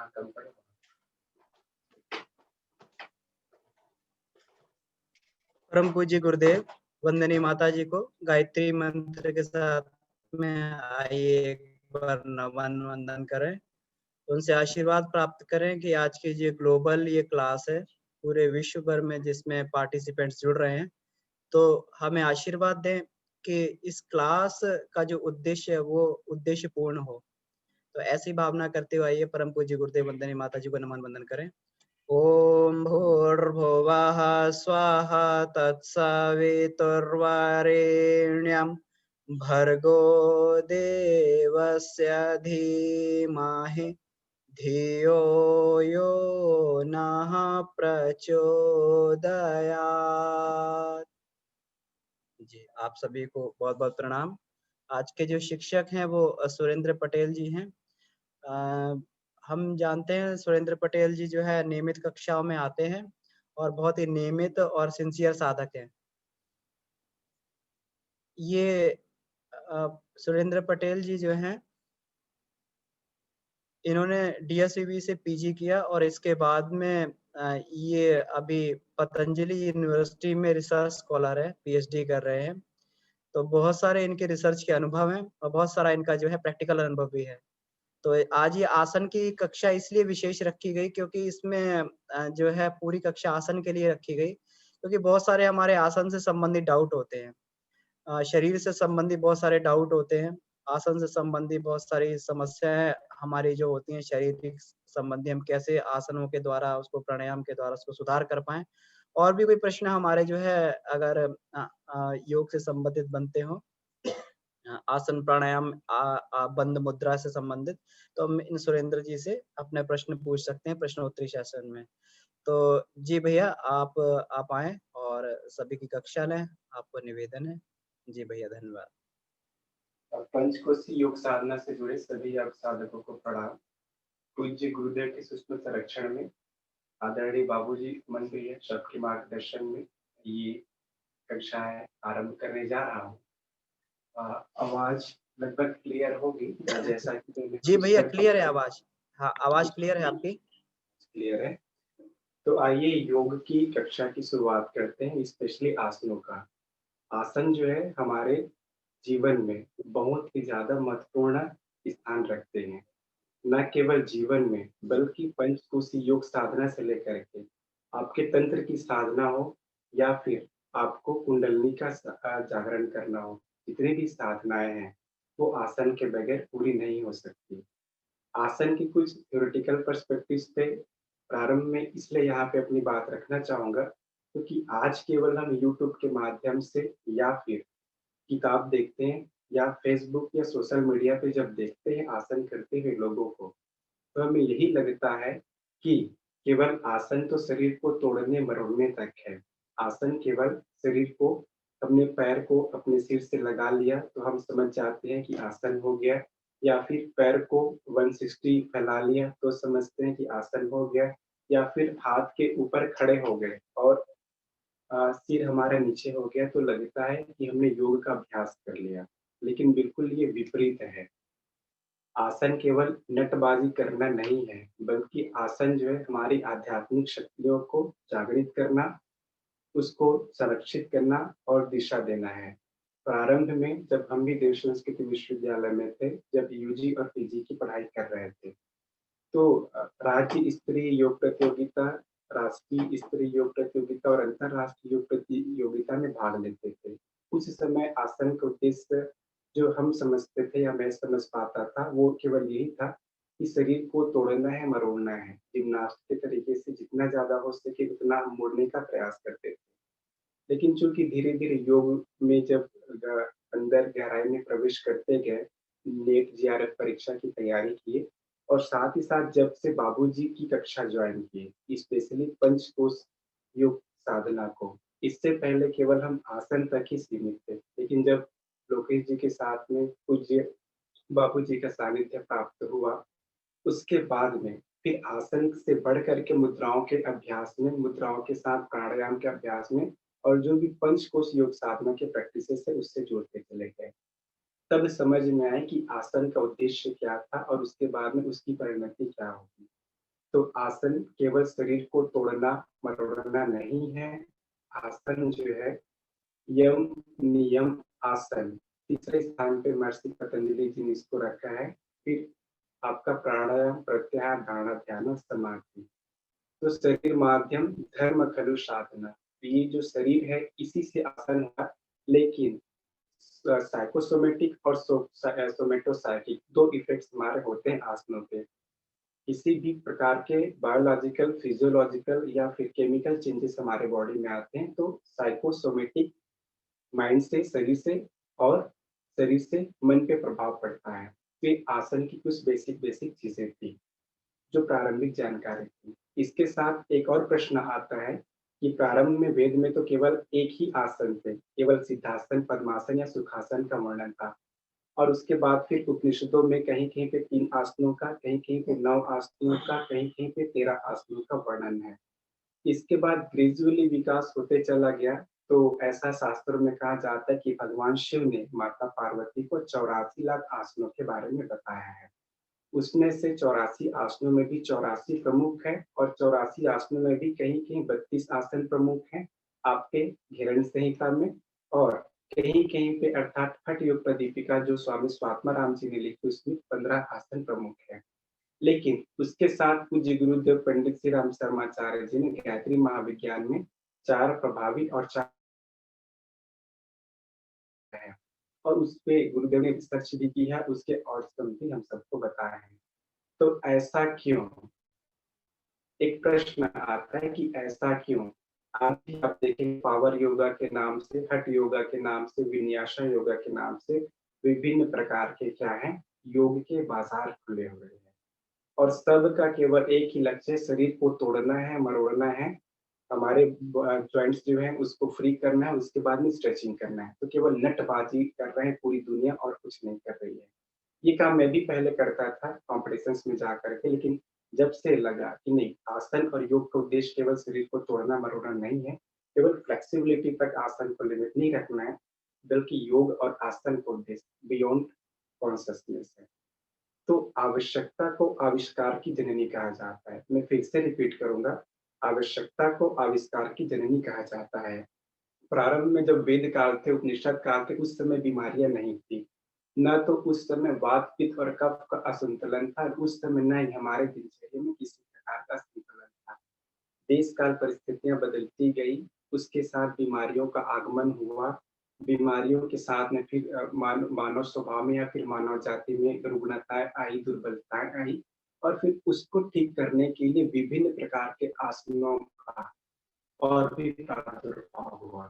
जहाँ कम पड़े। परम पूज्य गुरुदेव, वंदनीय माता जी को गायत्री मंत्र के साथ में आइए एक बार नमन वंदन करें, उनसे आशीर्वाद प्राप्त करें कि आज की जो ग्लोबल ये क्लास है पूरे विश्व भर में जिसमें पार्टिसिपेंट्स जुड़ रहे हैं, तो हमें आशीर्वाद दें कि इस क्लास का जो उद्देश्य है वो उद्देश्य पूर्ण हो। तो ऐसी भावना करते हुए आइए परम पूज्य गुरुदेव वंदनीय माता जी को नमन वंदन करें। ओम भूर्भुवः स्वाहा तत्सवितुर्वरेण्यं भर्गो देवस्य धीमहि धियो यो नः प्रचोदयात्। जी, आप सभी को बहुत बहुत प्रणाम। आज के जो शिक्षक हैं वो सुरेंद्र पटेल जी हैं। हम जानते हैं सुरेंद्र पटेल जी जो है नियमित कक्षाओं में आते हैं और बहुत ही नियमित और सिंसियर साधक हैं। ये सुरेंद्र पटेल जी जो हैं, इन्होंने डीएसवीबी से पीजी किया और इसके बाद में ये अभी पतंजलि यूनिवर्सिटी में रिसर्च स्कॉलर है, पीएचडी कर रहे हैं। तो बहुत सारे इनके रिसर्च के अनुभव हैं और बहुत सारा इनका जो है प्रैक्टिकल अनुभव भी है। तो आज ये आसन की कक्षा इसलिए विशेष रखी गई क्योंकि इसमें जो है पूरी कक्षा आसन के लिए रखी गई, क्योंकि बहुत सारे हमारे आसन से संबंधित डाउट होते हैं। शरीर से संबंधित बहुत सारे डाउट होते हैं, आसन से संबंधित बहुत सारी समस्याएं हमारी जो होती हैं शारीरिक संबंधी, हम कैसे आसनों के द्वारा उसको प्राणायाम के द्वारा उसको सुधार कर पाएं। और भी कोई प्रश्न हमारे जो है अगर योग से संबंधित बनते हो, आसन प्राणायाम बंद मुद्रा से संबंधित, तो हम इन सुरेंद्र जी से अपने प्रश्न पूछ सकते हैं प्रश्नोत्तरी सेशन में। तो जी भैया, आप आए और सभी की कक्षा लें, आपको निवेदन है। जी भैया, धन्यवाद। पंचकोशी योग साधना से जुड़े सभी योग साधकों को प्रणाम। पूज्य गुरुदेव के सूक्ष्म संरक्षण में आदरणीय बाबूजी मंत्री है, सबके मार्गदर्शन में ये कक्षाएं आरंभ करने जा रहा हूँ। आवाज लगभग क्लियर होगी जैसा कि जी भैया, क्लियर है आवाज। हाँ, आवाज क्लियर है आपकी। क्लियर है। तो आइए योग की कक्षा की शुरुआत करते हैं, स्पेशली आसनों का। आसन जो है हमारे जीवन में बहुत ही ज्यादा महत्वपूर्ण स्थान रखते हैं। न केवल जीवन में बल्कि पंचकोशी योग साधना से लेकर के आपके तंत्र की साधना हो या फिर आपको कुंडलिनी का जागरण करना हो, जितनी भी साधनाएं हैं वो आसन के बगैर पूरी नहीं हो सकती। आसन की कुछ थ्योरेटिकल पर्सपेक्टिव पे प्रारंभ में इसलिए यहाँ पे अपनी बात रखना चाहूंगा क्योंकि आज केवल हम यूट्यूब के माध्यम से या फिर किताब देखते हैं या फेसबुक या सोशल मीडिया पे जब देखते हैं आसन करते हुए लोगों को, तो हमें यही लगता है कि केवल आसन तो शरीर को तोड़ने मरोड़ने तक है। आसन केवल शरीर को, अपने पैर को अपने सिर से लगा लिया तो हम समझ जाते हैं कि आसन हो गया, या फिर पैर को 160 फैला लिया तो समझते हैं कि आसन हो गया, या फिर हाथ के ऊपर खड़े हो गए और सिर हमारा नीचे हो गया तो लगता है कि हमने योग का अभ्यास कर लिया। लेकिन बिल्कुल ये विपरीत है। आसन केवल नटबाजी करना नहीं है, बल्कि आसन जो है हमारी आध्यात्मिक शक्तियों को जागृत करना, उसको संरक्षित करना और दिशा देना है। प्रारंभ में जब हम भी देव संस्कृति विश्वविद्यालय में थे, जब यूजी और पीजी की पढ़ाई कर रहे थे, तो राज्य स्तरीय योग प्रतियोगिता, राष्ट्रीय स्तरीय योग प्रतियोगिता और अंतरराष्ट्रीय योग प्रतियोगिता में भाग लेते थे। उस समय आसन का उद्देश्य जो हम समझते थे या मैं समझ पाता था, वो केवल यही था कि शरीर को तोड़ना है, मरोड़ना है। जिम्नास्ट के तरीके से जितना ज़्यादा हो सके उतना हम मोड़ने का प्रयास करते थे। लेकिन चूँकि धीरे-धीरे योग में जब अंदर गहराई में प्रवेश करते गए, नेट जेआरएफ परीक्षा की तैयारी किए और साथ ही साथ जब से बाबूजी की कक्षा ज्वाइन की, स्पेशली पंचकोश योग साधना को, इससे पहले केवल हम आसन तक ही सीमित थे। लेकिन जब लोकेश जी के साथ में पूज्य बाबूजी का सानिध्य प्राप्त हुआ, उसके बाद में फिर आसन से बढ़ कर के मुद्राओं के अभ्यास में, मुद्राओं के साथ प्राणायाम के अभ्यास में और जो भी पंचकोश योग साधना के प्रैक्टिसेस है उससे जोड़ते चले गए। तब समझ में आया कि आसन का उद्देश्य क्या था और उसके बाद में उसकी परिणति क्या होगी। तो आसन केवल शरीर को तोड़ना, मरोड़ना नहीं है। आसन जो है यम, नियम, आसन। तीसरे स्थान पे महर्षि पतंजलि जी ने इसको रखा है। फिर आपका प्राणायाम, प्रत्याहार, धारणा, ध्यान और समाधि। तो शरीर माध्यम धर्म खलु साधना। ये जो शरीर है इसी से आसन हुआ, लेकिन साइकोसोमेटिक और सोमेटोसाइकिक 2 इफेक्ट्स हमारे होते हैं आसनों पे। किसी भी प्रकार के बायोलॉजिकल, फिजियोलॉजिकल या फिर केमिकल चेंजेस हमारे बॉडी में आते हैं तो साइकोसोमेटिक माइंड से, शरीर से और शरीर से मन पे प्रभाव पड़ता है। फिर आसन की कुछ बेसिक बेसिक चीजें थी, जो प्रारंभिक जानकारी थी। इसके साथ एक और प्रश्न आता है कि प्रारंभ में वेद में तो केवल एक ही आसन थे, केवल सिद्धासन, पद्मासन या सुखासन का वर्णन था। और उसके बाद फिर उपनिषदों में कहीं-कहीं पे 3 आसनों का, कहीं-कहीं पे 9 आसनों का, कहीं-कहीं पे 13 आसनों का वर्णन है। इसके बाद ग्रेजुअली विकास होते चला गया, तो ऐसा शास्त्रों में कहा जाता है कि भगवान शिव ने माता पार्वती को 84 लाख आसनों के बारे में बताया है। उसमें से 84 आसनों में भी 84 प्रमुख हैं और 84 आसनों में भी कहीं-कहीं 32 आसन प्रमुख हैं, आपके हिरण्य संहिता में। और कहीं-कहीं पे अर्थात हठ योग प्रदीपिका जो स्वामी स्वात्माराम जी ने लिखी उसमें 15 आसन प्रमुख हैं। लेकिन उसके साथ पूज्य गुरुदेव पंडित श्री राम शर्माचार्य जी ने गायत्री महाविज्ञान में 4 प्रभावी और 4 हैं और उसपे गुरुदेव ने रिसर्च भी की है, उसके आउटकम भी हम सबको बताए हैं। तो ऐसा क्यों? एक प्रश्न आता है कि ऐसा क्यों? आज भी आप देखेंगे पावर योगा के नाम से, हठ योगा के नाम से, विन्यासा योगा के नाम से विभिन्न प्रकार के क्या हैं, योग के बाज़ार खुले हुए हैं। और सबका केवल एक ही लक्ष्य है, शरीर को तोड़ना है, मरोड़ना है, हमारे जॉइंट्स जो हैं उसको फ्री करना है, उसके बाद में स्ट्रेचिंग करना है। तो केवल नटबाजी कर रहे हैं पूरी दुनिया और कुछ नहीं कर रही है। ये काम मैं भी पहले करता था कॉम्पिटिशन्स में जा कर के, लेकिन जब से लगा कि नहीं, आसन और योग का उद्देश्य केवल शरीर को तोड़ना-मरोड़ना नहीं है, केवल फ्लेक्सिबिलिटी तक आसन को लिमिट नहीं रखना है, बल्कि योग और आसन का उद्देश्य बियॉन्ड कॉन्शसनेस है। तो आवश्यकता को आविष्कार की जननी कहा जाता है। मैं फिर से रिपीट करूँगा, आवश्यकता को आविष्कार की जननी कहा जाता है। प्रारंभ में जब वेद काल थे, उपनिषद काल थे, उस समय बीमारियाँ नहीं थी। ना तो उस समय वात, पित्त और कफ का असंतुलन था, उस समय ना ही हमारे दिनचर्या में किसी प्रकार का संतुलन था। देश काल परिस्थितियाँ बदलती गई, उसके साथ बीमारियों का आगमन हुआ, बीमारियों के साथ में फिर मानव स्वभाव में या फिर मानव जाति में रुग्णताएँ आई, दुर्बलताएँ आई और फिर उसको ठीक करने के लिए विभिन्न प्रकार के आसनों का और भी प्रादुर्भाव हुआ।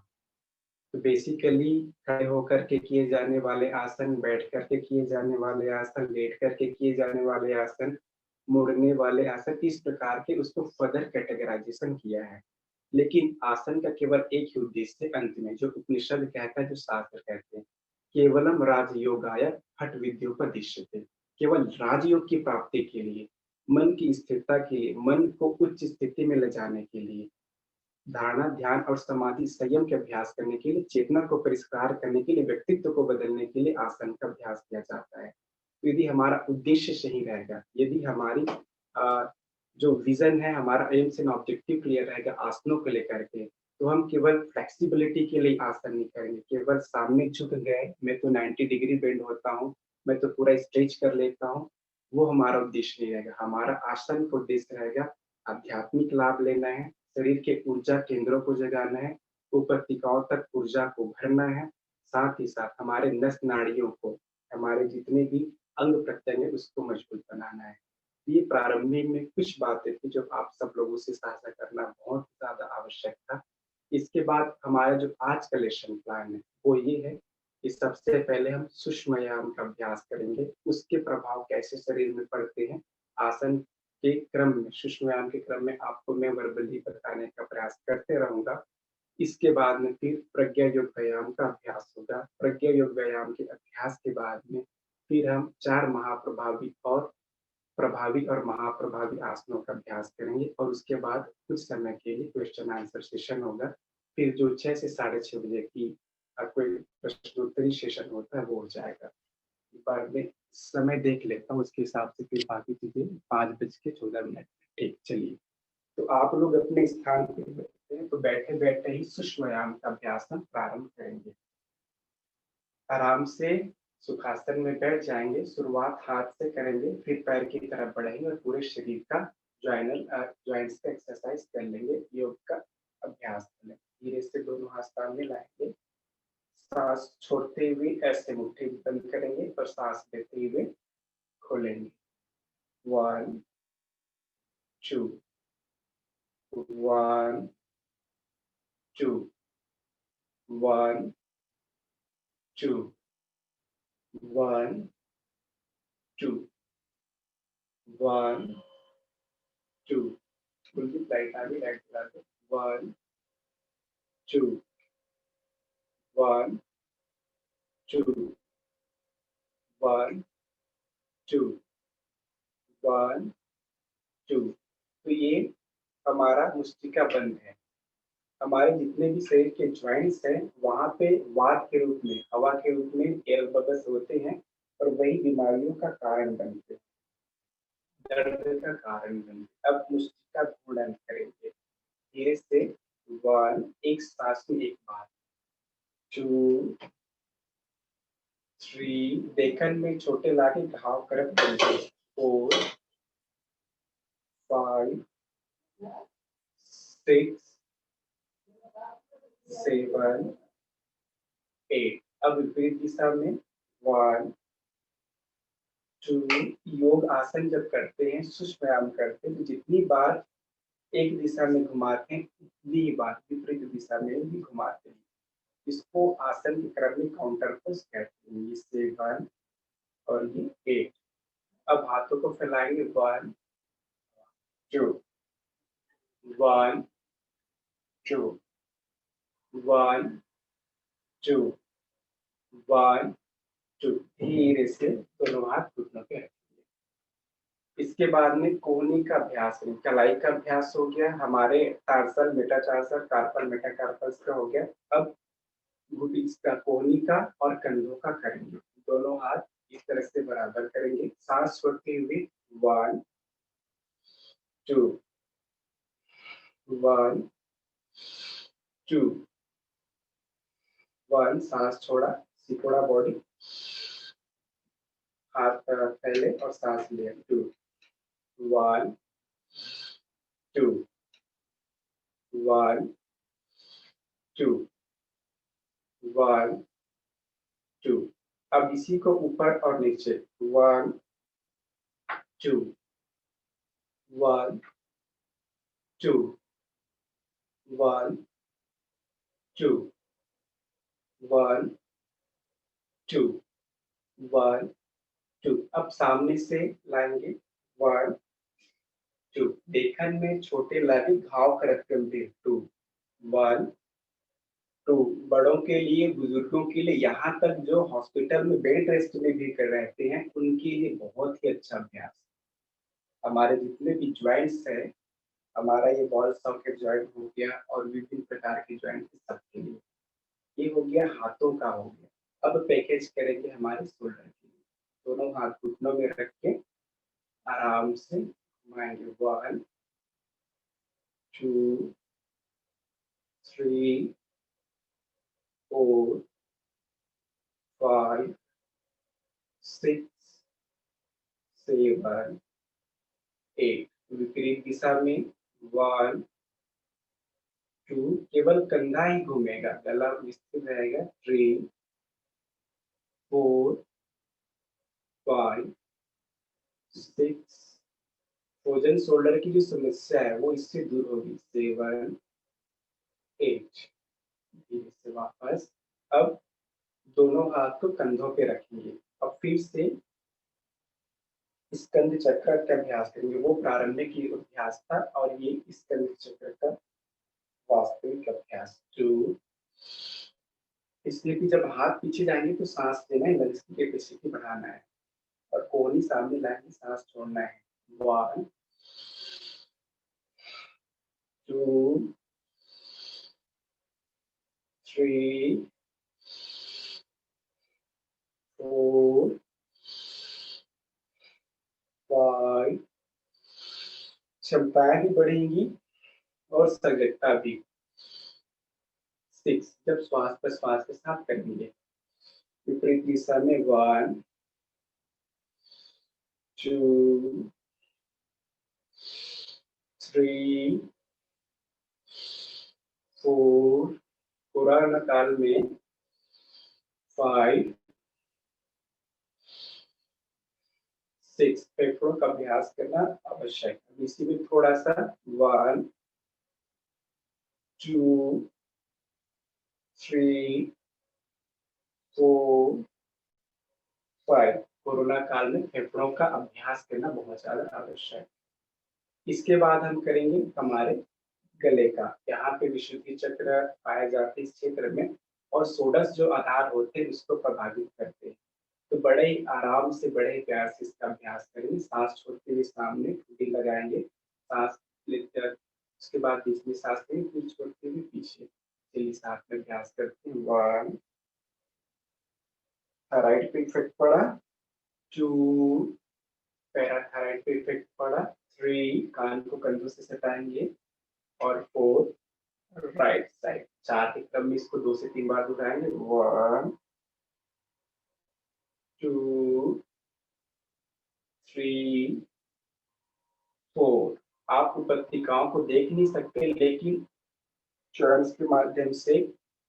तो बेसिकली खड़े होकर के किए जाने वाले आसन, बैठ कर के किए जाने वाले आसन, लेट कर के किए जाने वाले आसन, मुड़ने वाले आसन, इस प्रकार के उसको फर्दर कैटेगराइज़ेशन किया है। लेकिन आसन का केवल एक ही उद्देश्य है अंत में, जो उपनिषद कहता है, जो शास्त्र कहते हैं, केवलम राजयोगाय हठ विद्योपदिश्यते। केवल राजयोग की प्राप्ति के लिए, मन की स्थिरता के लिए, मन को उच्च स्थिति में ले जाने के लिए, धारणा, ध्यान और समाधि संयम के अभ्यास करने के लिए, चेतना को परिष्कार करने के लिए, व्यक्तित्व को बदलने के लिए आसन का अभ्यास किया जाता है। तो यदि हमारा उद्देश्य सही रहेगा, यदि हमारी जो विज़न है, हमारा एम्स एंड ऑब्जेक्टिव क्लियर रहेगा आसनों को लेकर के, तो हम केवल फ्लेक्सिबिलिटी के लिए आसन नहीं करेंगे, केवल सामने झुक गए, मैं तो 90 डिग्री बेंड होता हूँ, मैं तो पूरा स्ट्रेच कर लेता हूँ, वो हमारा उद्देश्य नहीं रहेगा। हमारा आसन का उद्देश्य रहेगा आध्यात्मिक लाभ लेना है, शरीर के ऊर्जा केंद्रों को जगाना है, उपत्यकाओं तक ऊर्जा को भरना है, साथ ही साथ हमारे नस नाड़ियों को, हमारे जितने भी अंग प्रत्यंग है उसको मजबूत बनाना है। ये प्रारंभिक में कुछ बातें थी जो आप सब लोगों से साझा करना बहुत ज़्यादा आवश्यक था। इसके बाद हमारा जो आज का लेसन प्लान है, वो ये है कि सबसे पहले हम सूक्ष्म का अभ्यास करेंगे, उसके प्रभाव कैसे शरीर में पड़ते हैं, आसन के क्रम में, सूक्ष्म व्यायाम के क्रम में आपको मैं वर्बली बताने का प्रयास करते रहूँगा। इसके बाद में फिर प्रज्ञा योग व्यायाम का अभ्यास होगा। प्रज्ञा योग व्यायाम के अभ्यास के बाद में फिर हम 4 प्रभावी और महाप्रभावी आसनों का अभ्यास करेंगे और उसके बाद कुछ समय के लिए क्वेश्चन आंसर सेशन होगा। फिर जो 6 से साढ़े 6 बजे की कोई प्रश्नोत्तरी सेशन होता है वो हो जाएगा। एक बार मैं समय देख लेता हूँ उसके हिसाब से फिर बाकी चीज़ें 5 बज के 14 मिनट। ठीक, चलिए। तो आप लोग अपने स्थान पे बैठते हैं, तो बैठे-बैठे ही सुषुम्नायाम का अभ्यास हम प्रारंभ करेंगे। आराम से सुखासन में बैठ जाएँगे, शुरुआत हाथ से करेंगे, फिर पैर की तरफ बढ़ेंगे और पूरे शरीर का जॉइंट्स का एक्सरसाइज कर लेंगे, योग का अभ्यास कर लेंगे। धीरे से दोनों हाथ सामने लाएँगे, साँस छोड़ते हुए ऐसे मुट्ठी बंद करेंगे और साँस लेते हुए खोलेंगे। 1, 2, 1, 2, 1, 2, 1, 2, 1, 2. Kulit right आगे राइट चला दो 1 2 1 2 1 2 1 2 तो ये हमारा मुष्टिका बंध है। हमारे जितने भी शरीर के जॉइंट्स हैं, वहाँ पे वात के रूप में, हवा के रूप में एयर बबल्स होते हैं और वही बीमारियों का कारण बनते हैं, दर्द का कारण बनते हैं। अब मुष्टिका घूर्णन करेंगे। धीरे से 1 एक साँस में एक बार 2 3 देखन में छोटे लाके घाव करत बनते 4 5 6 7 8 अब विपरीत दिशा में 1 2 योग आसन जब करते हैं, सुषुम्नायाम व्यायाम करते हैं, तो जितनी बार एक दिशा में घुमाते हैं, उतनी ही बार विपरीत दिशा में भी घुमाते हैं। इसको आसन के क्रम में काउंटर पोज कहते हैं। ये 7 और ये 8 अब हाथों को फैलाएंगे 1 2 1 2 1 2 1 2 धीरे से दोनों हाथ घुटनों पे रखेंगे। इसके बाद में कोहनी का अभ्यास है। कलाई का अभ्यास हो गया, हमारे टार्सल, मेटाटार्सल, कार्पल, मेटाकार्पल्स का हो गया। अब घुटने का, कोहनी का और कंधों का करेंगे। दोनों हाथ इस तरह से बराबर करेंगे। सांस छोड़ते हुए 1 2 1 2 1 सांस छोड़ा, सिकोड़ा बॉडी, हाथ पहले और सांस लिया 2 1 2 1 2 1 2 अब इसी को ऊपर और नीचे 1 2 1 2 1 2 1 2 1 2 अब सामने से लाएंगे 1 2 देखन में छोटे लागे घाव करत गंभीर 2 1 2 बड़ों के लिए, बुजुर्गों के लिए, यहाँ तक जो हॉस्पिटल में बेड रेस्ट में भी कर रहते हैं, उनके लिए बहुत ही अच्छा अभ्यास। हमारे जितने भी जॉइंट्स हैं, हमारा ये बॉल सॉकेट जॉइंट हो गया और विभिन्न प्रकार के जॉइंट सबके लिए। ये हो गया हाथों का हो गया। अब पैकेज करेंगे हमारे शोल्डर के लिए। दोनों हाथ घुटनों में रख के आराम से घुमाएंगे 1 2 3 4 5 6 7 8 विपरीत दिशा में 1 2 केवल कंधा ही घूमेगा, गला स्थिर रहेगा 3 4 5 6 फ्रोजन शोल्डर की जो समस्या है वो इससे दूर होगी 7 8 धीरे से वापस। अब दोनों हाथ को कंधों पे रखेंगे। अब फिर से स्कंद चक्र का अभ्यास करेंगे। वो प्रारंभिक ये अभ्यास था और ये स्कंद चक्र का वास्तविक अभ्यास 2 इसलिए कि जब हाथ पीछे जाएंगे तो सांस लेना है, लंग्स की कैपेसिटी बढ़ाना है और कोहनी सामने लाएंगे, सांस छोड़ना है 1 2 3 4 5 क्षमताएं भी बढ़ेंगी और सजगता भी। 6 जब श्वास प्रश्वास के साथ करेंगे विपरीत दिशा में 1 2 3 4 पुराण काल में 5 6 फेफड़ों का अभ्यास करना आवश्यक है। इसी में थोड़ा सा 1 2 3 4 5 कोरोना काल में फेफड़ों का अभ्यास करना बहुत ज्यादा आवश्यक है। इसके बाद हम करेंगे हमारे गले का। यहाँ पे विशुद्धि चक्र पाए जाते हैं इस क्षेत्र में और षोडश जो आधार होते हैं उसको प्रभावित करते हैं। तो बड़े ही आराम से बड़े ही प्यार से इसका अभ्यास करेंगे। सांस छोड़ते हुए सामने ठुड्डी लगाएंगे, सांस लेते उसके बाद बीच में सांस लेंगे, फिर छोड़ते हुए पीछे। चलिए साथ में अभ्यास करते हैं। 1 थायराइड पे इफेक्ट पड़ा, 2 पैराथायराइड पे इफेक्ट पड़ा, 3 कान को कंधों से सटाएंगे और 4 राइट साइड। 4 के क्रम में इसको 2 से 3 बार दोहराएंगे। 1 2 3 4 आप उपत्तिकाओं को देख नहीं सकते लेकिन चरणों के माध्यम से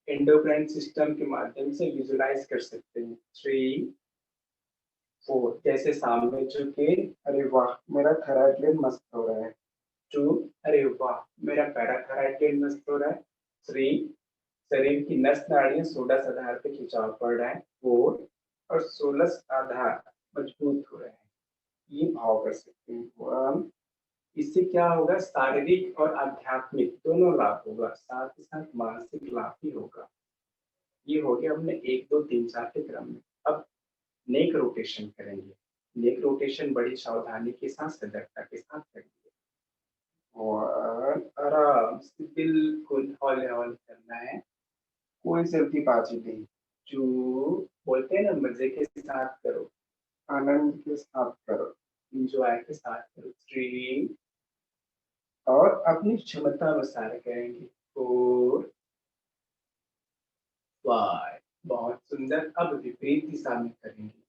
एंडोक्राइन सिस्टम के माध्यम से विजुलाइज कर सकते हैं। 3 4 जैसे सामने झुके, अरे वाह मेरा थायराइड ग्लैंड मस्त हो रहा है। 2 अरे वाह मेरा पैराथायराइड ग्लैंड मस्त हो रहा है। 3 शरीर की नस नाड़ियां षोडश आधार पे खिंचाव पड़ रहा है। 4 और षोडश आधार मजबूत हो रहे हैं। ये भाव कर सकते हैं। इससे क्या होगा, शारीरिक और आध्यात्मिक दोनों लाभ होगा, साथ ही साथ मानसिक लाभ भी होगा। ये हो गया हमने 1 2 3 4 के क्रम में। अब नेक रोटेशन करेंगे। नेक रोटेशन बड़ी सावधानी के साथ सजगता के साथ करेंगे और आराम से बिल्कुल हौले-हौले करना है। कोई जल्दीबाजी नहीं। जो बोलते हैं ना मजे के साथ करो, आनंद के साथ करो, एंजॉय के साथ करो। 3 और अपनी क्षमता अनुसार करेंगे। 4 5 बहुत सुंदर। अब विपरीत दिशा में करेंगे।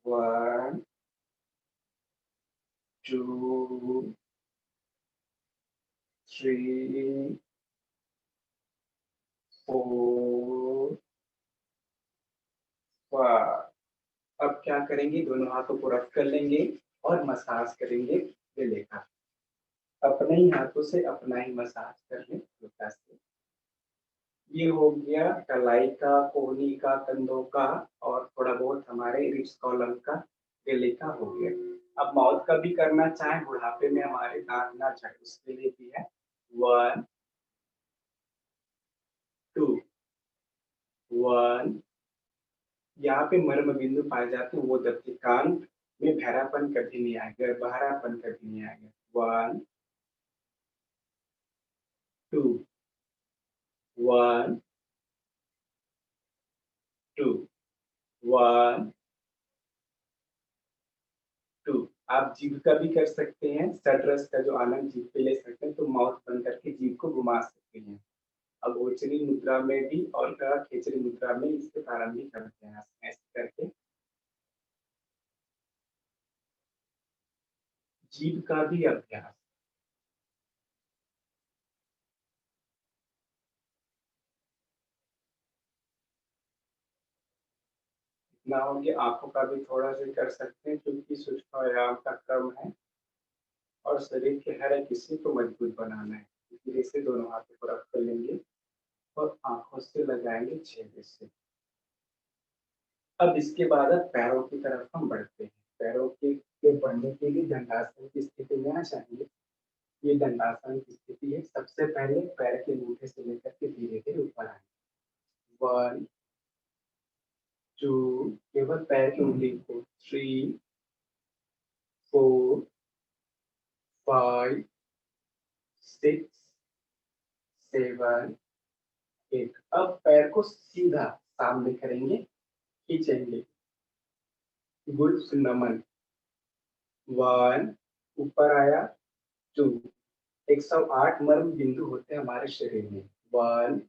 1 2 3 4 5 अब क्या करेंगे, दोनों हाथों को रख कर लेंगे और मसाज करेंगे गले का। अपने ही हाथों से अपना ही मसाज कर लें हल्का से। ये हो गया कलाई का, कोहनी का, कंधों का और थोड़ा बहुत हमारे रिब्स कॉलम का, गले का हो गया। अब माउथ का भी करना चाहे, बुढ़ापे में हमारे दांत ना झड़े उसके लिए भी है। 1 2 1 यहाँ पे मर्म बिंदु पाए जाते हैं वो दबके कान में बहरापन कभी नहीं आएगा, बहरापन कभी नहीं आएगा। 1 2 1 2 1 2 आप जीभ का भी कर सकते हैं, सटरस का जो आनंद जीभ पे ले सकते हैं, तो माउथ बंद करके जीभ को घुमा सकते हैं। अब ओचरी मुद्रा में भी और खेचरी मुद्रा में इसके प्रारंभिक अभ्यास ऐसे करके जीभ का भी अभ्यास। इतना हो गया। आंखों का भी थोड़ा सा कर सकते हैं क्योंकि सूक्ष्म व्यायाम का क्रम है और शरीर के हर एक हिस्से को मजबूत बनाना है। धीरे से दोनों हाथों को रख कर लेंगे और आंखों से लगाएंगे छेद से। अब इसके बाद अब पैरों की तरफ हम बढ़ते हैं। पैरों के बढ़ने के लिए दंडासन की स्थिति में आ जाएंगे। ये दंडासन की स्थिति है। सबसे पहले पैर के अंगूठे से लेकर के धीरे-धीरे ऊपर आएँ। 1 2 केवल पैर की उंगली को 3 4 5 6 7 8 अब पैर को सीधा सामने करेंगे, खींचेंगे। गुड नमन। 1 ऊपर आया, 2 108 मर्म बिंदु होते हैं हमारे शरीर में। 1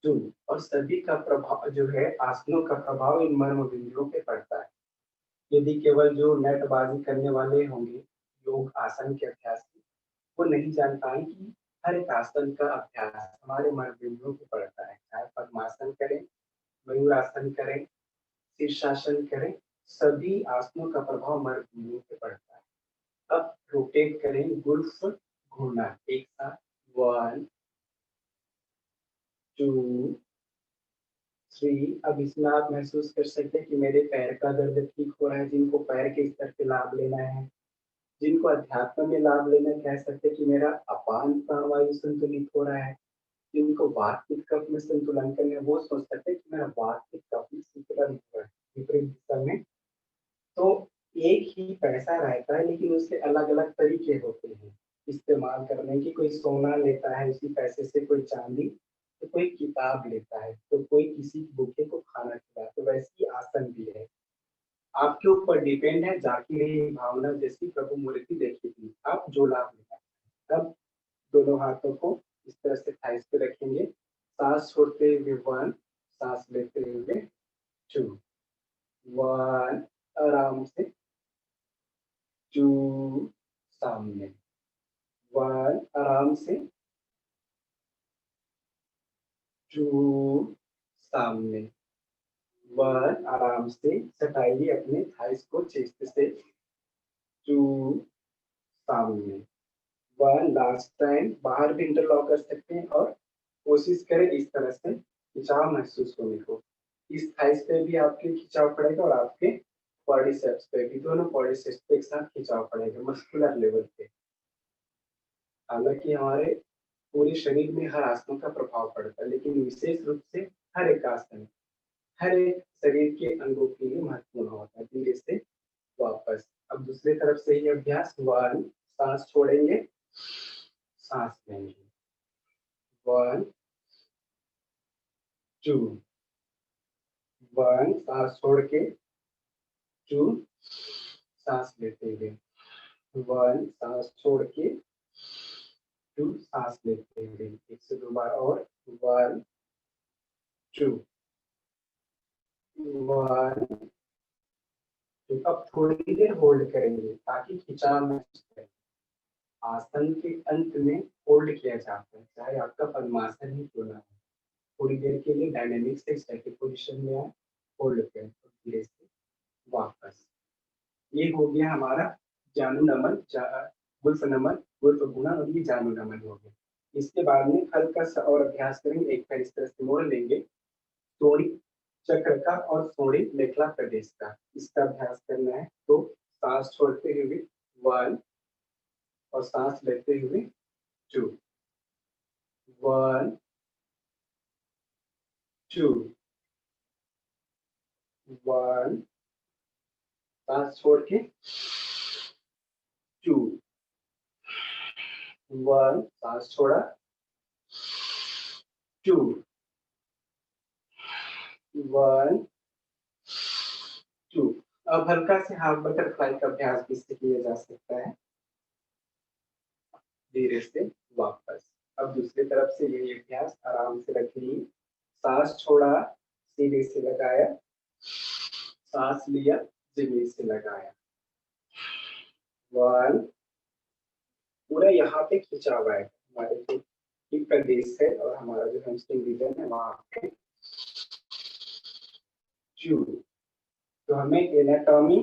2 और सभी का प्रभाव जो है आसनों का प्रभाव इन मर्म बिंदुओं पे पड़ता है। यदि केवल जो नेटबाजी करने वाले होंगे योग आसन के अभ्यास की, वो नहीं जान पाएंगे कि हर एक आसन का अभ्यास हमारे मर्म बिंदुओं पे पड़ता है। चाहे पद्मासन करें, मयूरासन करें, शीर्षासन करें, सभी आसनों का प्रभाव मर्म बिंदुओं पे पड़ता है। अब रोटेट करें, गुल्फ घूमना एक साथ। 1 2 3 अब इसमें आप महसूस कर सकते हैं कि मेरे पैर का दर्द ठीक हो रहा है। जिनको पैर के स्तर पे लाभ लेना है, जिनको अध्यात्म में लाभ लेना है, कह सकते हैं कि मेरा अपान प्राणवायु संतुलित हो रहा है। जिनको वात पित्त कफ में संतुलन करना है, वो सोच सकते हैं कि मेरा वात पित्त कफ में संतुलन हो रहा है विपरीत दिशा में। तो एक ही पैसा रहता है लेकिन उसके अलग-अलग तरीके होते हैं इस्तेमाल करने की। कोई सोना लेता है उसी पैसे से, कोई चांदी, तो कोई किताब लेता है, तो कोई किसी भूखे को खाना खिलाता है। तो वैसे ही आसन भी है। आपके ऊपर डिपेंड है, जाकी रही भावना जैसी प्रभु मूर्ति देखी थी, आप जो लाभ लेना चाहें। अब दोनों हाथों को इस तरह से थाइस पे रखेंगे, सांस छोड़ते हुए 1, सांस लेते हुए 2, 1 आराम से, 2 सामने, 1 आराम से, 2 सामने, 1 आराम से सटाइए अपने थाइस को चेस्ट से, 2 सामने, 1 लास्ट टाइम। बाहर भी इंटरलॉक कर सकते हैं और कोशिश करें इस तरह से खिंचाव महसूस होने को। इस थाइस पे भी आपके खिंचाव पड़ेगा और आपके क्वाड्रिसेप्स पे भी, दोनों क्वाड्रिसेप्स पे एक साथ खिंचाव पड़ेगा मस्कुलर लेवल पे। हालांकि हमारे पूरे शरीर में हर आसनों का प्रभाव पड़ता है, लेकिन विशेष रूप से हर एक आसन हर एक शरीर के अंगों के लिए महत्वपूर्ण होता है। धीरे से वापस अब दूसरी तरफ से ही अभ्यास। 1 सांस छोड़ेंगे, सांस लेंगे, 1 2 1 सांस छोड़ के, 2 सांस लेते हुए, 1 सांस छोड़ के, 2 सांस लेते हुए। एक से दो बार और। 1 2 1 2 अब थोड़ी देर होल्ड करेंगे ताकि खिंचाव महसूस करें। आसन के अंत में होल्ड किया जाता है, चाहे आपका पद्मासन ही क्यों ना हो। थोड़ी देर के लिए डायनामिक से स्टैटिक पोजीशन में आए, होल्ड करें, धीरे से वापस। ये हो गया हमारा जानु नमन, गुल्फ नमन, गुल्फ गुणा, और ये जानु नमन हो गया। इसके बाद में हल्का सा और अभ्यास करेंगे। एक पैर इस तरह से मोड़ लेंगे, सोड़ी चक्र का और सोड़ी मेखला प्रदेश का, इसका अभ्यास करना है। तो सांस छोड़ते हुए 1 और सांस लेते हुए 2, 1 2 1 सांस छोड़ के 2 1 सांस छोड़ा, 2 1 2। अब हल्का से हाफ बटरफ्लाई का अभ्यास भी इससे किया जा सकता है, धीरे से वापस। अब दूसरी तरफ से यही अभ्यास आराम से रखिए। सांस छोड़ा, सीधे से लगाया, सांस लिया, जमीन से लगाया। 1 पूरा यहाँ पे खिंचा हुआ है, हमारे जो हिप प्रदेश है और हमारा जो हैमस्ट्रिंग रीजन है वहाँ पे। 2 तो हमें एनाटॉमी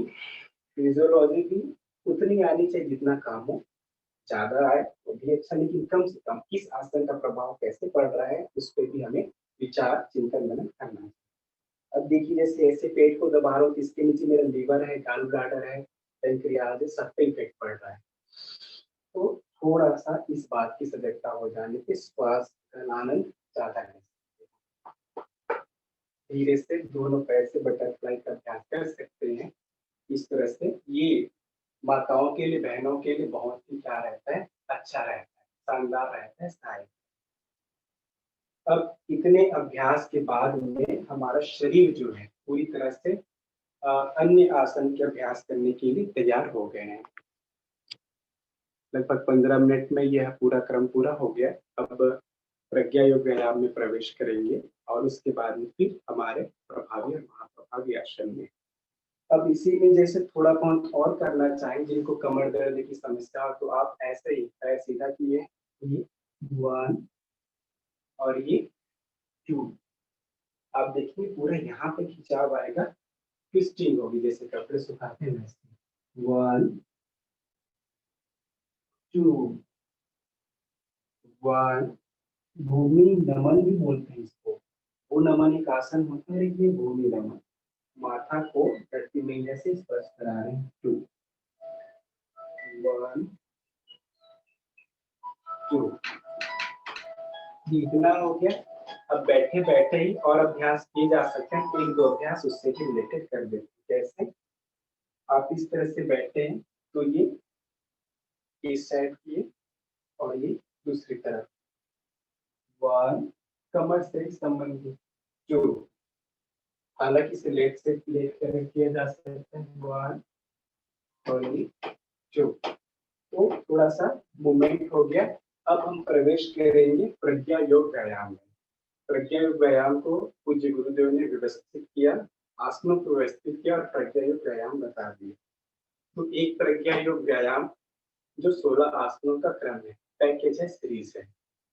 फिजियोलॉजी भी उतनी आनी चाहिए जितना काम हो। ज्यादा आए तो भी अच्छा, लेकिन कम से कम इस आसन का प्रभाव कैसे पड़ रहा है उस पर भी हमें विचार चिंतन मनन करना है। अब देखिए, जैसे ऐसे पेट को दबा रहा हो तो इसके नीचे मेरा लीवर है, गॉल ब्लैडर है, पैंक्रियाज है, सब पे इफेक्ट पड़ रहा है। तो थोड़ा सा इस बात की सजगता हो जाने से श्वास का आनंद ज्यादा है। धीरे से दोनों पैर से बटरफ्लाई का अभ्यास कर सकते हैं। इस तरह से ये माताओं के लिए, बहनों के लिए बहुत ही क्या रहता है, अच्छा रहता है, शानदार रहता है, सहायक। अब इतने अभ्यास के बाद में हमारा शरीर जो है पूरी तरह से अन्य आसन के अभ्यास करने के लिए तैयार हो गए हैं। लगभग 15 मिनट में यह पूरा क्रम पूरा हो गया। अब प्रज्ञा योग व्यायाम में प्रवेश करेंगे और उसके बाद में फिर हमारे प्रभावी और महाप्रभावी आसन में। अब इसी में जैसे थोड़ा बहुत और करना चाहें, जिनको कमर दर्द की समस्या हो, तो आप ऐसे ही पैर सीधा किए, ये 1 और ये 2। आप देखिए पूरा यहाँ पे खिंचाव आएगा, ट्विस्टिंग होगी जैसे कपड़े सुखाते हैं वैसे। 1 2 1। भूमि नमन भी बोलते हैं इसको। वो नमन एक आसन होता है, ये भूमि नमन। माथा को धरती मैया से स्पर्श करा रहे हैं। 2 1 2। इतना हो गया। अब बैठे बैठे ही और अभ्यास किए जा सकते हैं, 1-2 अभ्यास उससे भी रिलेटेड कर देते हैं। जैसे आप इस तरह से बैठे हैं, तो ये इस साइड किए और ये दूसरी तरफ। 1 कमर से संबंधित। 2 हालांकि इसे लेट से लेट कर किया जा सकता है। 1 और ये 2। तो थोड़ा सा मूवमेंट हो गया। अब हम प्रवेश करेंगे प्रज्ञा योग व्यायाम में। प्रज्ञा योग व्यायाम को पूज्य गुरुदेव ने व्यवस्थित किया, आसनों को व्यवस्थित किया और प्रज्ञा योग व्यायाम बता दिए। तो एक प्रज्ञा योग व्यायाम जो 16 आसनों का क्रम है, पैकेज है, सीरीज है।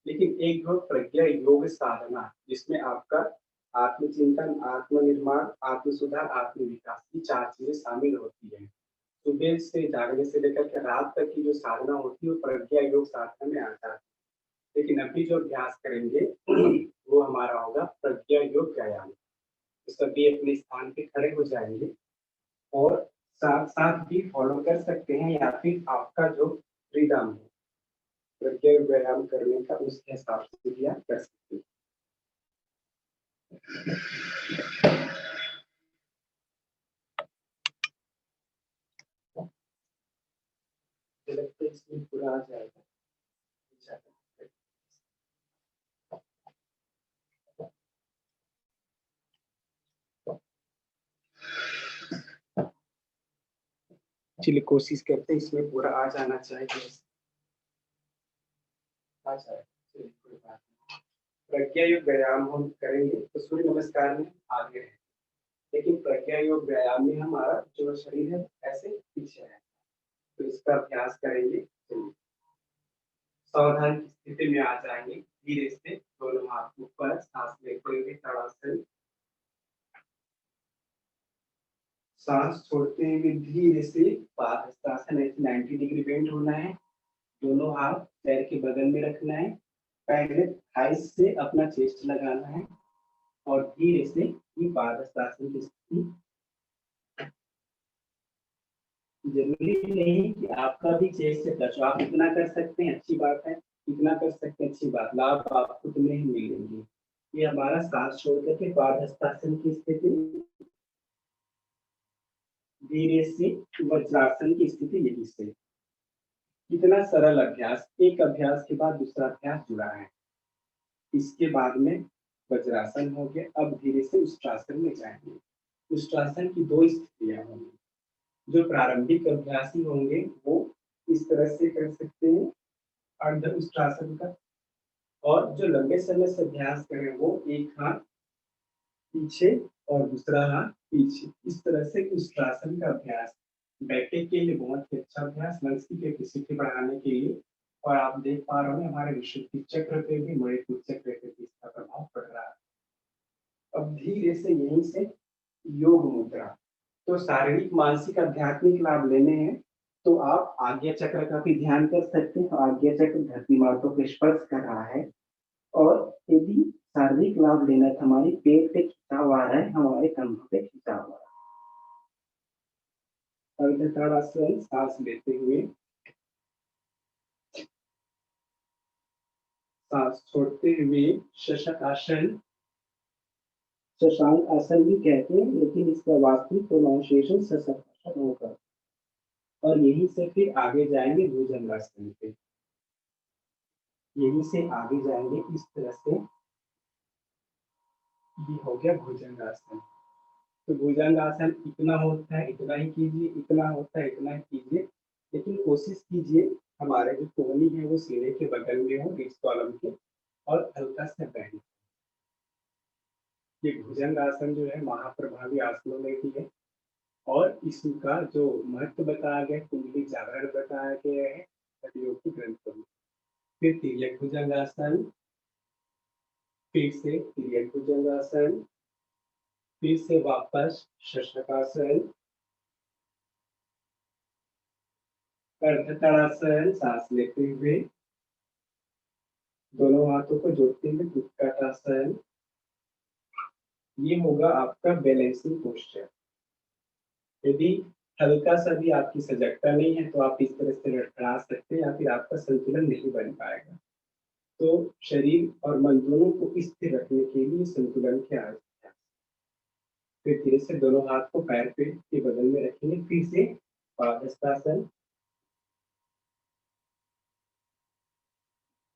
लेकिन एक जो प्रज्ञा योग साधना, जिसमें आपका आत्मचिंतन, आत्मनिर्माण, आत्म सुधार, आत्म विकास की 4 चीजें शामिल होती है। सुबह से जागने से लेकर के रात तक की जो साधना होती है वो प्रज्ञा योग साधना में आता है। लेकिन अभी जो अभ्यास करेंगे वो हमारा होगा प्रज्ञा योग व्यायाम। तो सभी अपने स्थान पे खड़े हो जाएंगे और साथ साथ भी फॉलो कर सकते हैं, या फिर आपका जो फ्रीडम है प्रज्ञा योग व्यायाम करने का, उसके हिसाब से भी आप कर सकते हैं। लगता है इसमें पूरा आ जाएगा। चलिए कोशिश करते हैं इसमें पूरा आ जाना चाहिए। आ जाए, चलिए कोई बात नहीं। प्रज्ञा योग व्यायाम हम करेंगे तो सूर्य नमस्कार में आगे है, लेकिन प्रज्ञा योग व्यायाम में हमारा जो शरीर है ऐसे पीछे है। तो इसका अभ्यास करेंगे। चलिए सावधान की स्थिति में आ जाएंगे, धीरे से दोनों हाथ ऊपर, सांस लेते हुए ताड़ासन, सांस छोड़ते हुए धीरे से पादहस्तासन, 90 डिग्री बेंड होना है। दोनों हाथ पैर के बगल में रखना है। पहले थाइस से अपना चेस्ट लगाना है और धीरे से पादहस्तासन की स्थिति। जरूरी नहीं कि आपका भी चेस्ट से टच हो, आप इतना कर सकते हैं अच्छी बात है, इतना कर सकते हैं अच्छी बात, लाभ आपको उतने ही मिलेंगे। ये हमारा सांस छोड़ करके पादहस्तासन की स्थिति, धीरे से वज्रासन की स्थिति, यही से। कितना सरल अभ्यास, एक अभ्यास के बाद दूसरा अभ्यास जुड़ा है। इसके बाद में वज्रासन हो गया। अब धीरे से उष्ट्रासन में जाएंगे। उष्ट्रासन की 2 स्थितियां होंगी। जो प्रारंभिक अभ्यासी होंगे वो इस तरह से कर सकते हैं अर्ध उष्ट्रासन का, और जो लंबे समय से अभ्यास करें वो एक हाथ पीछे और दूसरा हाथ पीछे, इस तरह से उष्ट्रासन का अभ्यास बैठक के लिए बहुत ही अच्छा अभ्यास, लंग्स की कैपेसिटी बढ़ाने के लिए। और आप देख पा रहे हो हमारे विशुद्धि चक्र पे भी, मणिपुर चक्र पे भी इसका प्रभाव पड़ रहा है। अब धीरे से यहीं से योग मुद्रा। तो शारीरिक, मानसिक, आध्यात्मिक लाभ लेने हैं तो आप आज्ञा चक्र का भी ध्यान कर सकते हैं। आज्ञा चक्र धरती माता को स्पर्श कर रहा है। और यदि शारीरिक लाभ लेना तो हमारे पेट पे खिंचाव आ रहा है, हमारे कंधों पे खिंचाव आ रहा है। अर्धताड़ासन, सांस लेते हुए, सांस छोड़ते हुए शशक आसन, शशांक आसन भी कहते हैं, लेकिन इसका वास्तविक प्रोनाउंसिएशन शशक आसन होगा। और यहीं से फिर आगे जाएंगे भुजंगासन पे। यहीं से आगे जाएंगे इस तरह से। ये हो गया भुजंगासन। तो भुजंगासन इतना होता है इतना ही कीजिए, इतना होता है इतना ही कीजिए, लेकिन कोशिश कीजिए हमारे जो कोहनी है वो सीने के बगल में हो, इस कॉलम के, और हल्का सा बेंड। ये भुजंगासन जो है महाप्रभावी आसनों में भी है, और इसका जो महत्व बताया गया, कुंडली जागरण बताया गया है हठयोग की ग्रंथों में। फिर तिर्यक भुजंगासन, फिर से तिर्यक भुजंगासन, फिर से वापस शशकासन, अर्धतड़ासन, सांस लेते हुए दोनों हाथों को जोड़ते हुए उत्कटासन। ये होगा आपका बैलेंसिंग पोस्चर। यदि हल्का सा भी आपकी सजगता नहीं है तो आप इस तरह से लड़खड़ा सकते हैं, या फिर आपका संतुलन नहीं बन पाएगा। तो शरीर और मन दोनों को स्थिर रखने के लिए संतुलन की आवश्यकता है। फिर धीरे से दोनों हाथ को पैर पे के बगल में रखेंगे, फिर से पादहस्तासन।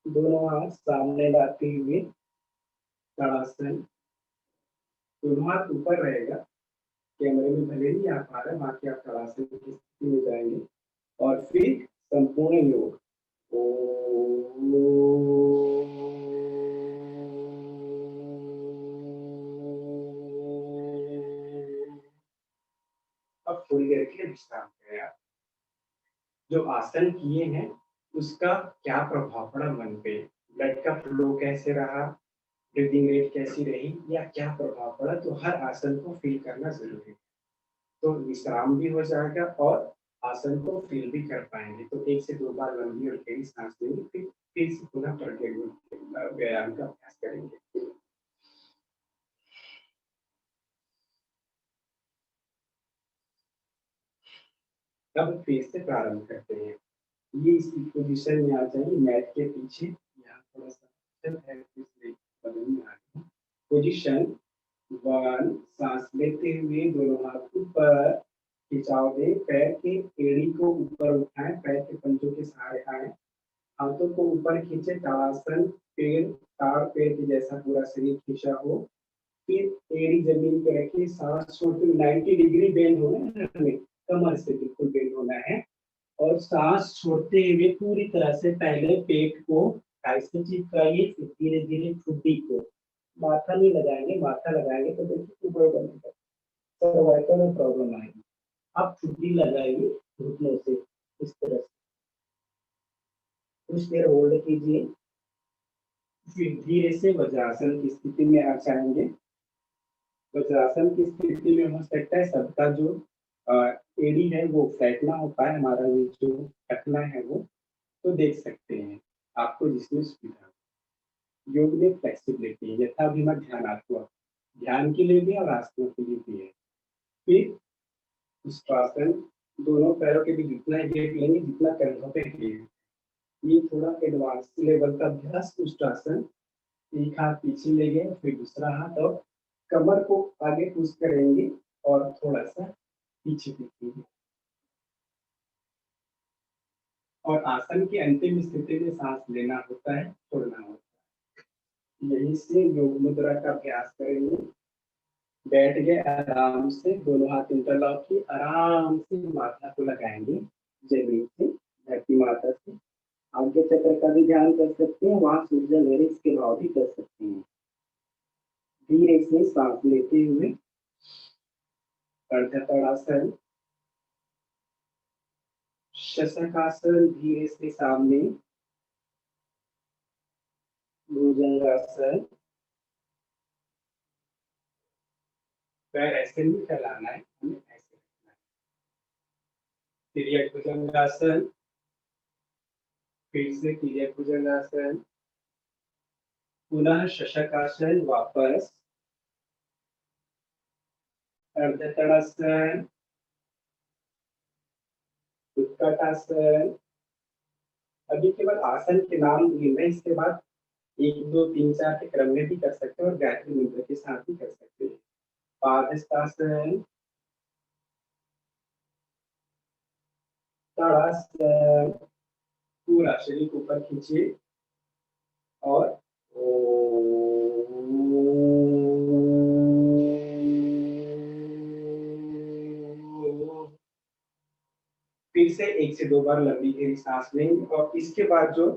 दोनों हाथ सामने लाते हुए ताड़ासन। दोनों हाथ ऊपर रहेगा, कैमरे में भले ही आप आ रहे हैं, बाकी आप ताड़ासन की स्थिति में जाएंगे। और फिर संपूर्ण योग। अब थोड़ी देर के लिए विश्राम करें आप। जो आसन किए हैं उसका क्या प्रभाव पड़ा मन पे, ब्लड का फ्लो कैसे रहा, ब्रीदिंग रेट कैसी रही, या क्या प्रभाव पड़ा, तो हर आसन को फील करना जरूरी है। तो विश्राम भी हो जाएगा और आसन को फील भी कर पाएंगे। तो 1 से 2 बार लंबी और गहरी सांस लेंगे, फिर से पुनः व्यायाम का अभ्यास करेंगे। अब फिर से प्रारंभ करते हैं। ये इस पोजीशन में आ जाइए, मैट के पीछे। यहाँ थोड़ा सा है, इसलिए बदल में आ रही है पोजीशन। 1, सांस लेते हुए दोनों हाथ ऊपर, खिंचाव दें, पैर के एड़ी को ऊपर उठाएं, पैर के पंजों के सहारे आए, हाथों को ऊपर खींचे, ताड़ासन। ताड़ पेड़ के जैसा पूरा शरीर खींचा हो। फिर एड़ी जमीन पे रखिए, सांस छोड़ते हुए 90 डिग्री बेंड होना है हमें, कमर से बिल्कुल बेंड होना है। और सांस छोड़ते हुए पूरी तरह से पहले पेट को टाइट से चिपकाइए, फिर धीरे धीरे ठुड्डी को, माथा नहीं लगाएंगे, माथा लगाएंगे तो देखिए ऊपर बनेगा, सर्वाइकल में प्रॉब्लम आएगी। आप ठुड्डी लगाइए घुटनों से, इस तरह से कुछ देर होल्ड कीजिए, फिर धीरे से वज्रासन की स्थिति में आ जाएंगे। वज्रासन की स्थिति में हो सकता है सबका जो एड़ी है वो फ्लैट ना हो पाए, हमारा ये जो टखना है वो, तो देख सकते हैं आपको जिसमें सुविधा। योग में फ्लेक्सिबिलिटी, यथाभिमत ध्यानात्मक, ध्यान के लिए भी और आसनों के लिए भी है। फिर उष्ट्रासन, दोनों पैरों के बीच जितना गैप लेंगे जितना कंधों पे गैप। ये थोड़ा एडवांस लेवल का अभ्यास। उष्ट्रासन, एक हाथ पीछे ले गए, फिर दूसरा हाथ, और कमर को आगे पुश करेंगे और थोड़ा सा पीछे खींचेंगे। और आसन की अंतिम स्थिति में सांस लेना होता है, छोड़ना होता है। यहीं से योग मुद्रा का अभ्यास करेंगे। बैठ गए आराम से, दोनों हाथ इंटरलॉक किए, आराम से माथा को लगाएंगे जमीन से, धरती माता से। आज्ञा चक्र का भी ध्यान कर सकते हैं, वहां सूर्य लिरिक्स के भाव भी कर सकते हैं। धीरे से सांस लेते हुए अर्धतड़ासन, शशकासन, धीरे से सामने, भुजंगासन। पैर ऐसे नहीं फैलाना है, हमें ऐसे रखना है। तिर्यक भुजंगासन, फिर से तिर्यक भुजंगासन, पुनः शशकासन, वापस अर्धतड़ासन, उत्कटासन। अभी केवल आसन के नाम गिन रहे हैं, इसके बाद 1, 2, 3, 4 के क्रम में भी कर सकते हैं और गायत्री मंत्र के साथ भी कर सकते हैं। पादहस्तासन, ताड़ासन, पूरा शरीर को ऊपर खींचिए और फिर से 1 से 2 बार लंबी गहरी सांस लेंगे और इसके बाद जो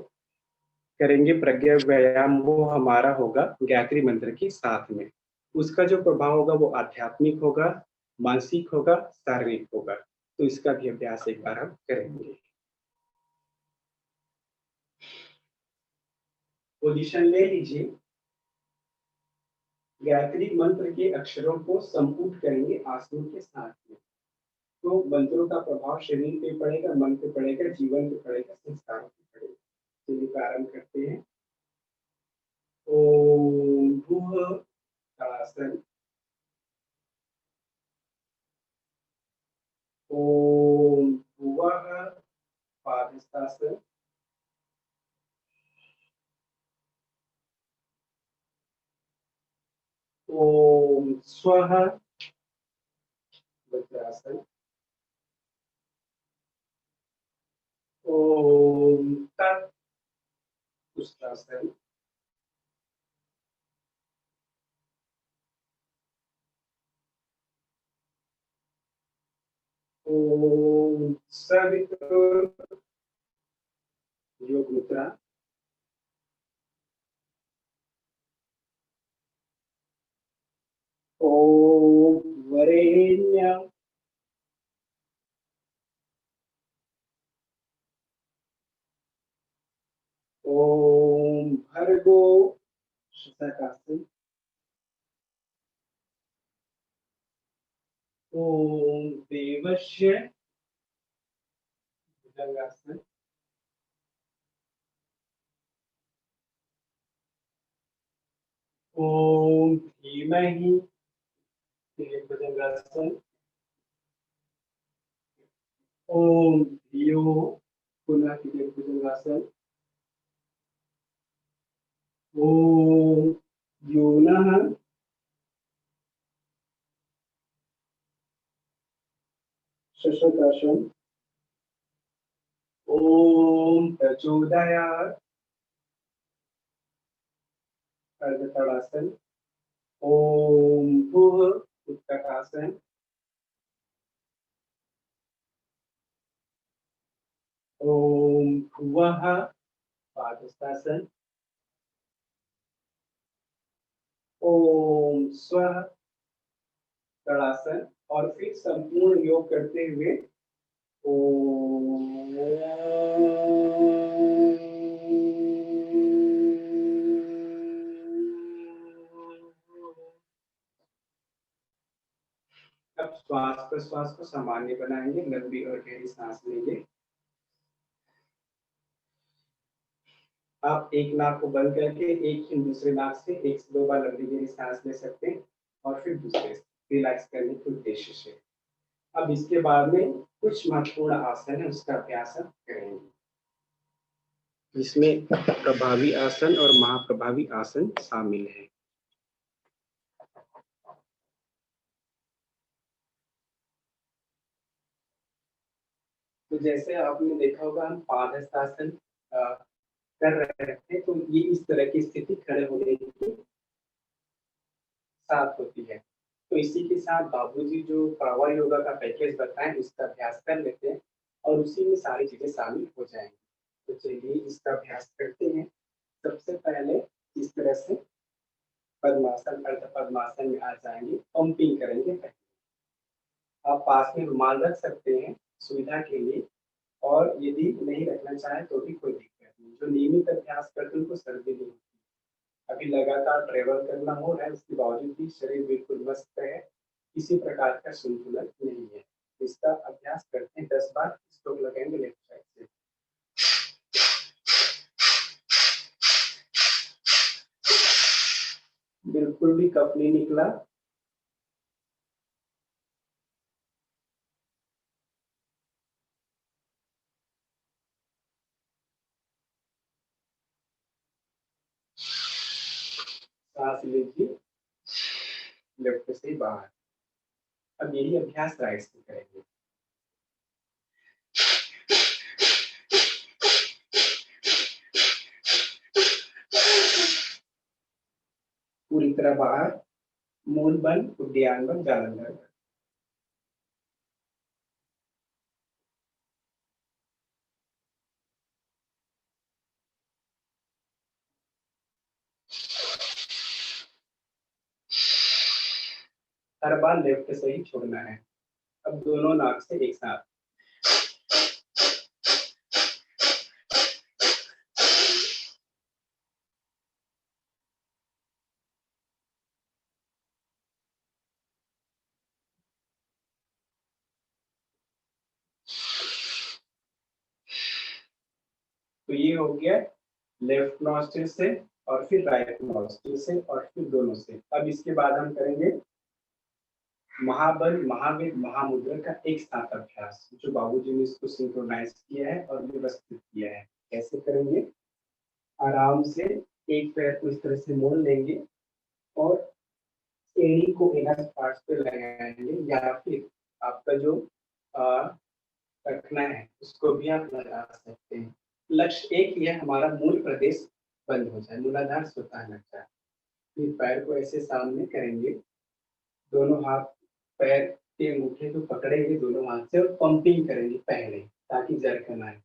करेंगे प्रज्ञा व्यायाम वो हमारा होगा गायत्री मंत्र के साथ में। उसका जो प्रभाव होगा वो आध्यात्मिक होगा, मानसिक होगा, शारीरिक होगा। तो इसका भी अभ्यास एक बार हम करेंगे। पोजीशन ले लीजिए। गायत्री मंत्र के अक्षरों को संपुट करेंगे आसनों के साथ में। तो मंत्रों का प्रभाव शरीर पे पड़ेगा, मन पे पड़ेगा, जीवन पे पड़ेगा, संस्कारों पे पड़ेगा। चलिए प्रारंभ करते हैं। ओम भूः ताड़ासन। ओम भुवः पादहस्तासन। ओम स्वः वज्रासन। ओम तत् उष्ट्रासन। ओम सवितुर योग मुद्रा। ओम वरेण्यं। ओम भर्गो शतकासन। ओम देवस्य भुजंगासन। ओम धीमहि भुजंगासन। ओम धियो पुनः भुजंगासन। ओम योनः शशकासन। ओम प्रचोदयात् अर्धताड़ासन। ओम भुः उत्तकासन। ओम भुवः पादहस्तासन। ओम स्वः ताड़ासन। और फिर संपूर्ण योग करते हुए ओम। अब श्वास प्रश्वास को सामान्य बनाएंगे, लंबी और गहरी सांस लेंगे। आप एक नाक को बंद करके एक ही दूसरे नाक से 1 से 2 बार लंबी गहरी सांस ले सकते हैं और फिर दूसरे से रिलैक्स करने के उद्देश्य से। अब इसके बाद में कुछ महत्वपूर्ण आसन है उसका अभ्यास हम करेंगे। इसमें प्रभावी आसन और महाप्रभावी आसन शामिल है। तो जैसे आपने देखा होगा हम पादहस्तासन कर रहे थे, तो ये इस तरह की स्थिति खड़े होने की साथ होती है। तो इसी के साथ बाबूजी जो पावर योगा का पैकेज बताएं उसका अभ्यास कर लेते हैं और उसी में सारी चीजें शामिल हो जाएंगी। तो चलिए इसका अभ्यास करते हैं। सबसे पहले इस तरह से पद्मासन अर्ध पद्मासन में आ जाएंगे, पंपिंग करेंगे पहले। आप पास में रुमाल रख सकते हैं सुविधा के लिए, और यदि नहीं रखना चाहे तो भी कोई दिक्कत नहीं। जो नियमित अभ्यास करते हैं उनको सर्दी नहीं होती। अभी लगातार ट्रेवल करना हो रहा है, उसके बावजूद भी शरीर बिल्कुल मस्त है, किसी प्रकार का संतुलन नहीं है। इसका अभ्यास करते हैं 10 बार। स्ट्रोक लगाएंगे लेफ्ट साइड से। बिल्कुल भी कफ नहीं निकला। सांस लीजिए लेफ्ट से बाहर। अब यही अभ्यास राइट से करेंगे। पूरी तरह बाहर, मूल बंद, उद्यान बंद, जालंधर बंद। हर बार लेफ्ट से ही छोड़ना है। अब दोनों नाक से एक साथ। तो ये हो गया लेफ्ट नॉस्ट्रिल से और फिर राइट नॉस्ट्रिल से और फिर दोनों से। अब इसके बाद हम करेंगे महाबल, महावीर, महामुद्रा का एक साथ अभ्यास, जो बाबूजी ने इसको सिंक्रोनाइज किया है और व्यवस्थित किया है। कैसे करेंगे? आराम से एक पैर को इस तरह से मोड़ लेंगे और एड़ी को इनर पार्ट्स पे लगाएंगे, या फिर आपका जो रखना है उसको भी आप लगा सकते हैं। लक्ष्य एक ही है, हमारा मूल प्रदेश बंद हो जाए, मूलाधार स्वतः लग जाए। फिर पैर को ऐसे सामने करेंगे, दोनों हाथ पैर के अंगूठे को पकड़ेंगे दोनों हाथ से और पंपिंग करेंगे पहले, ताकि जरकन आए।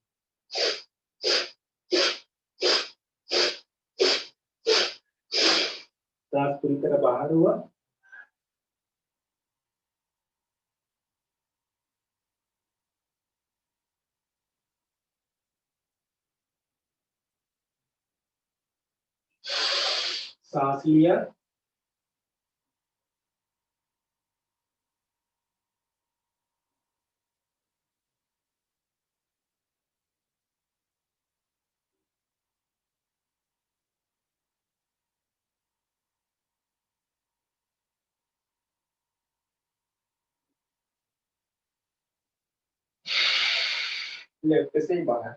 सांस पूरी तरह बाहर हुआ। सांस लिया, लेफ्ट से ही बाहर।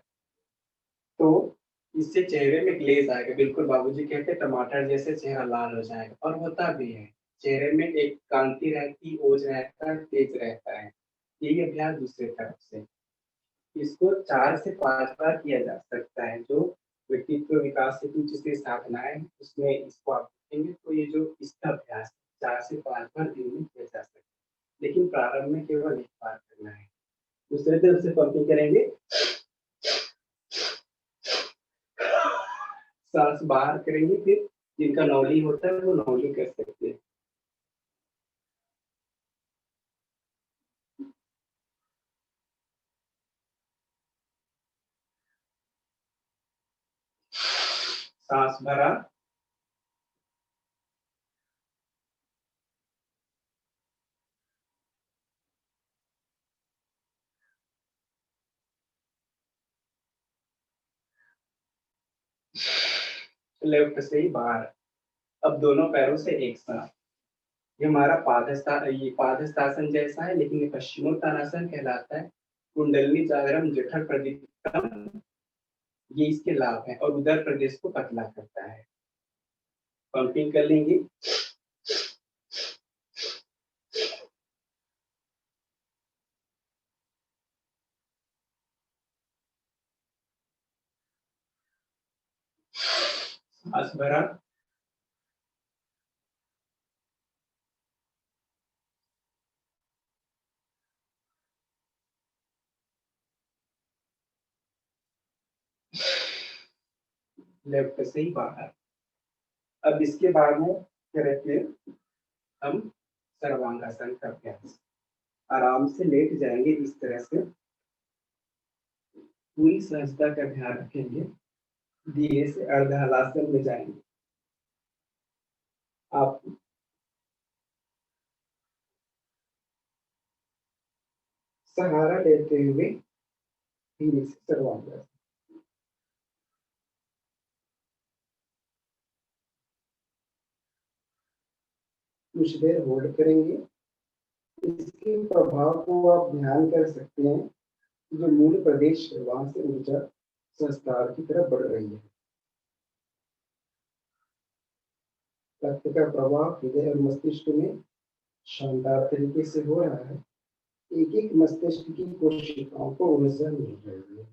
तो इससे चेहरे में ग्लेज आएगा, बिल्कुल बाबूजी कहते हैं टमाटर जैसे चेहरा लाल हो जाएगा, और होता भी है। चेहरे में एक कांति रहती, ओज रहता है, तेज रहता है। यही अभ्यास दूसरे तरफ से। इसको 4 से 5 बार किया जा सकता है। जो व्यक्तित्व विकास से कुछ जैसे साधनाएं हैं, उसमें इसको आप देखेंगे तो ये जो इसका अभ्यास 4 से 5 बार दिन में किया जा सकता है, लेकिन प्रारंभ में केवल एक बार करना है। दूसरे तरफ से पंपिंग करेंगे, सांस बाहर करेंगे, फिर जिनका नौली होता है वो नौली कर सकते हैं। सांस भरा, लेफ्ट से ही बाहर। अब दोनों पैरों से एक साथ। ये हमारा ये पादहस्तासन जैसा है, लेकिन ये पश्चिमोत्तानासन कहलाता है। कुंडलिनी जागरम जठर प्रदीप्तम, ये इसके लाभ है, और उदर प्रदेश को पतला करता है। पंपिंग कर लेंगे, सांस भरा, लेफ्ट से ही बाहर। अब इसके बाद में करेंगे हम सर्वांगासन का अभ्यास। आराम से लेट जाएंगे इस तरह से, पूरी सहजता का ध्यान रखेंगे। धीरे से अर्ध हलासन में जाएंगे। आप सहारा लेते हुए धीरे से सर्वांगासन। कुछ देर होल्ड करेंगे। इसके प्रभाव को आप ध्यान कर सकते हैं। जो मूल प्रदेश है वहां से ऊर्जा संस्कार की तरफ बढ़ रही है। रक्त का प्रवाह हृदय और मस्तिष्क में शानदार तरीके से हो रहा है। एक एक मस्तिष्क की कोशिकाओं को ऊर्जा मिल रही है।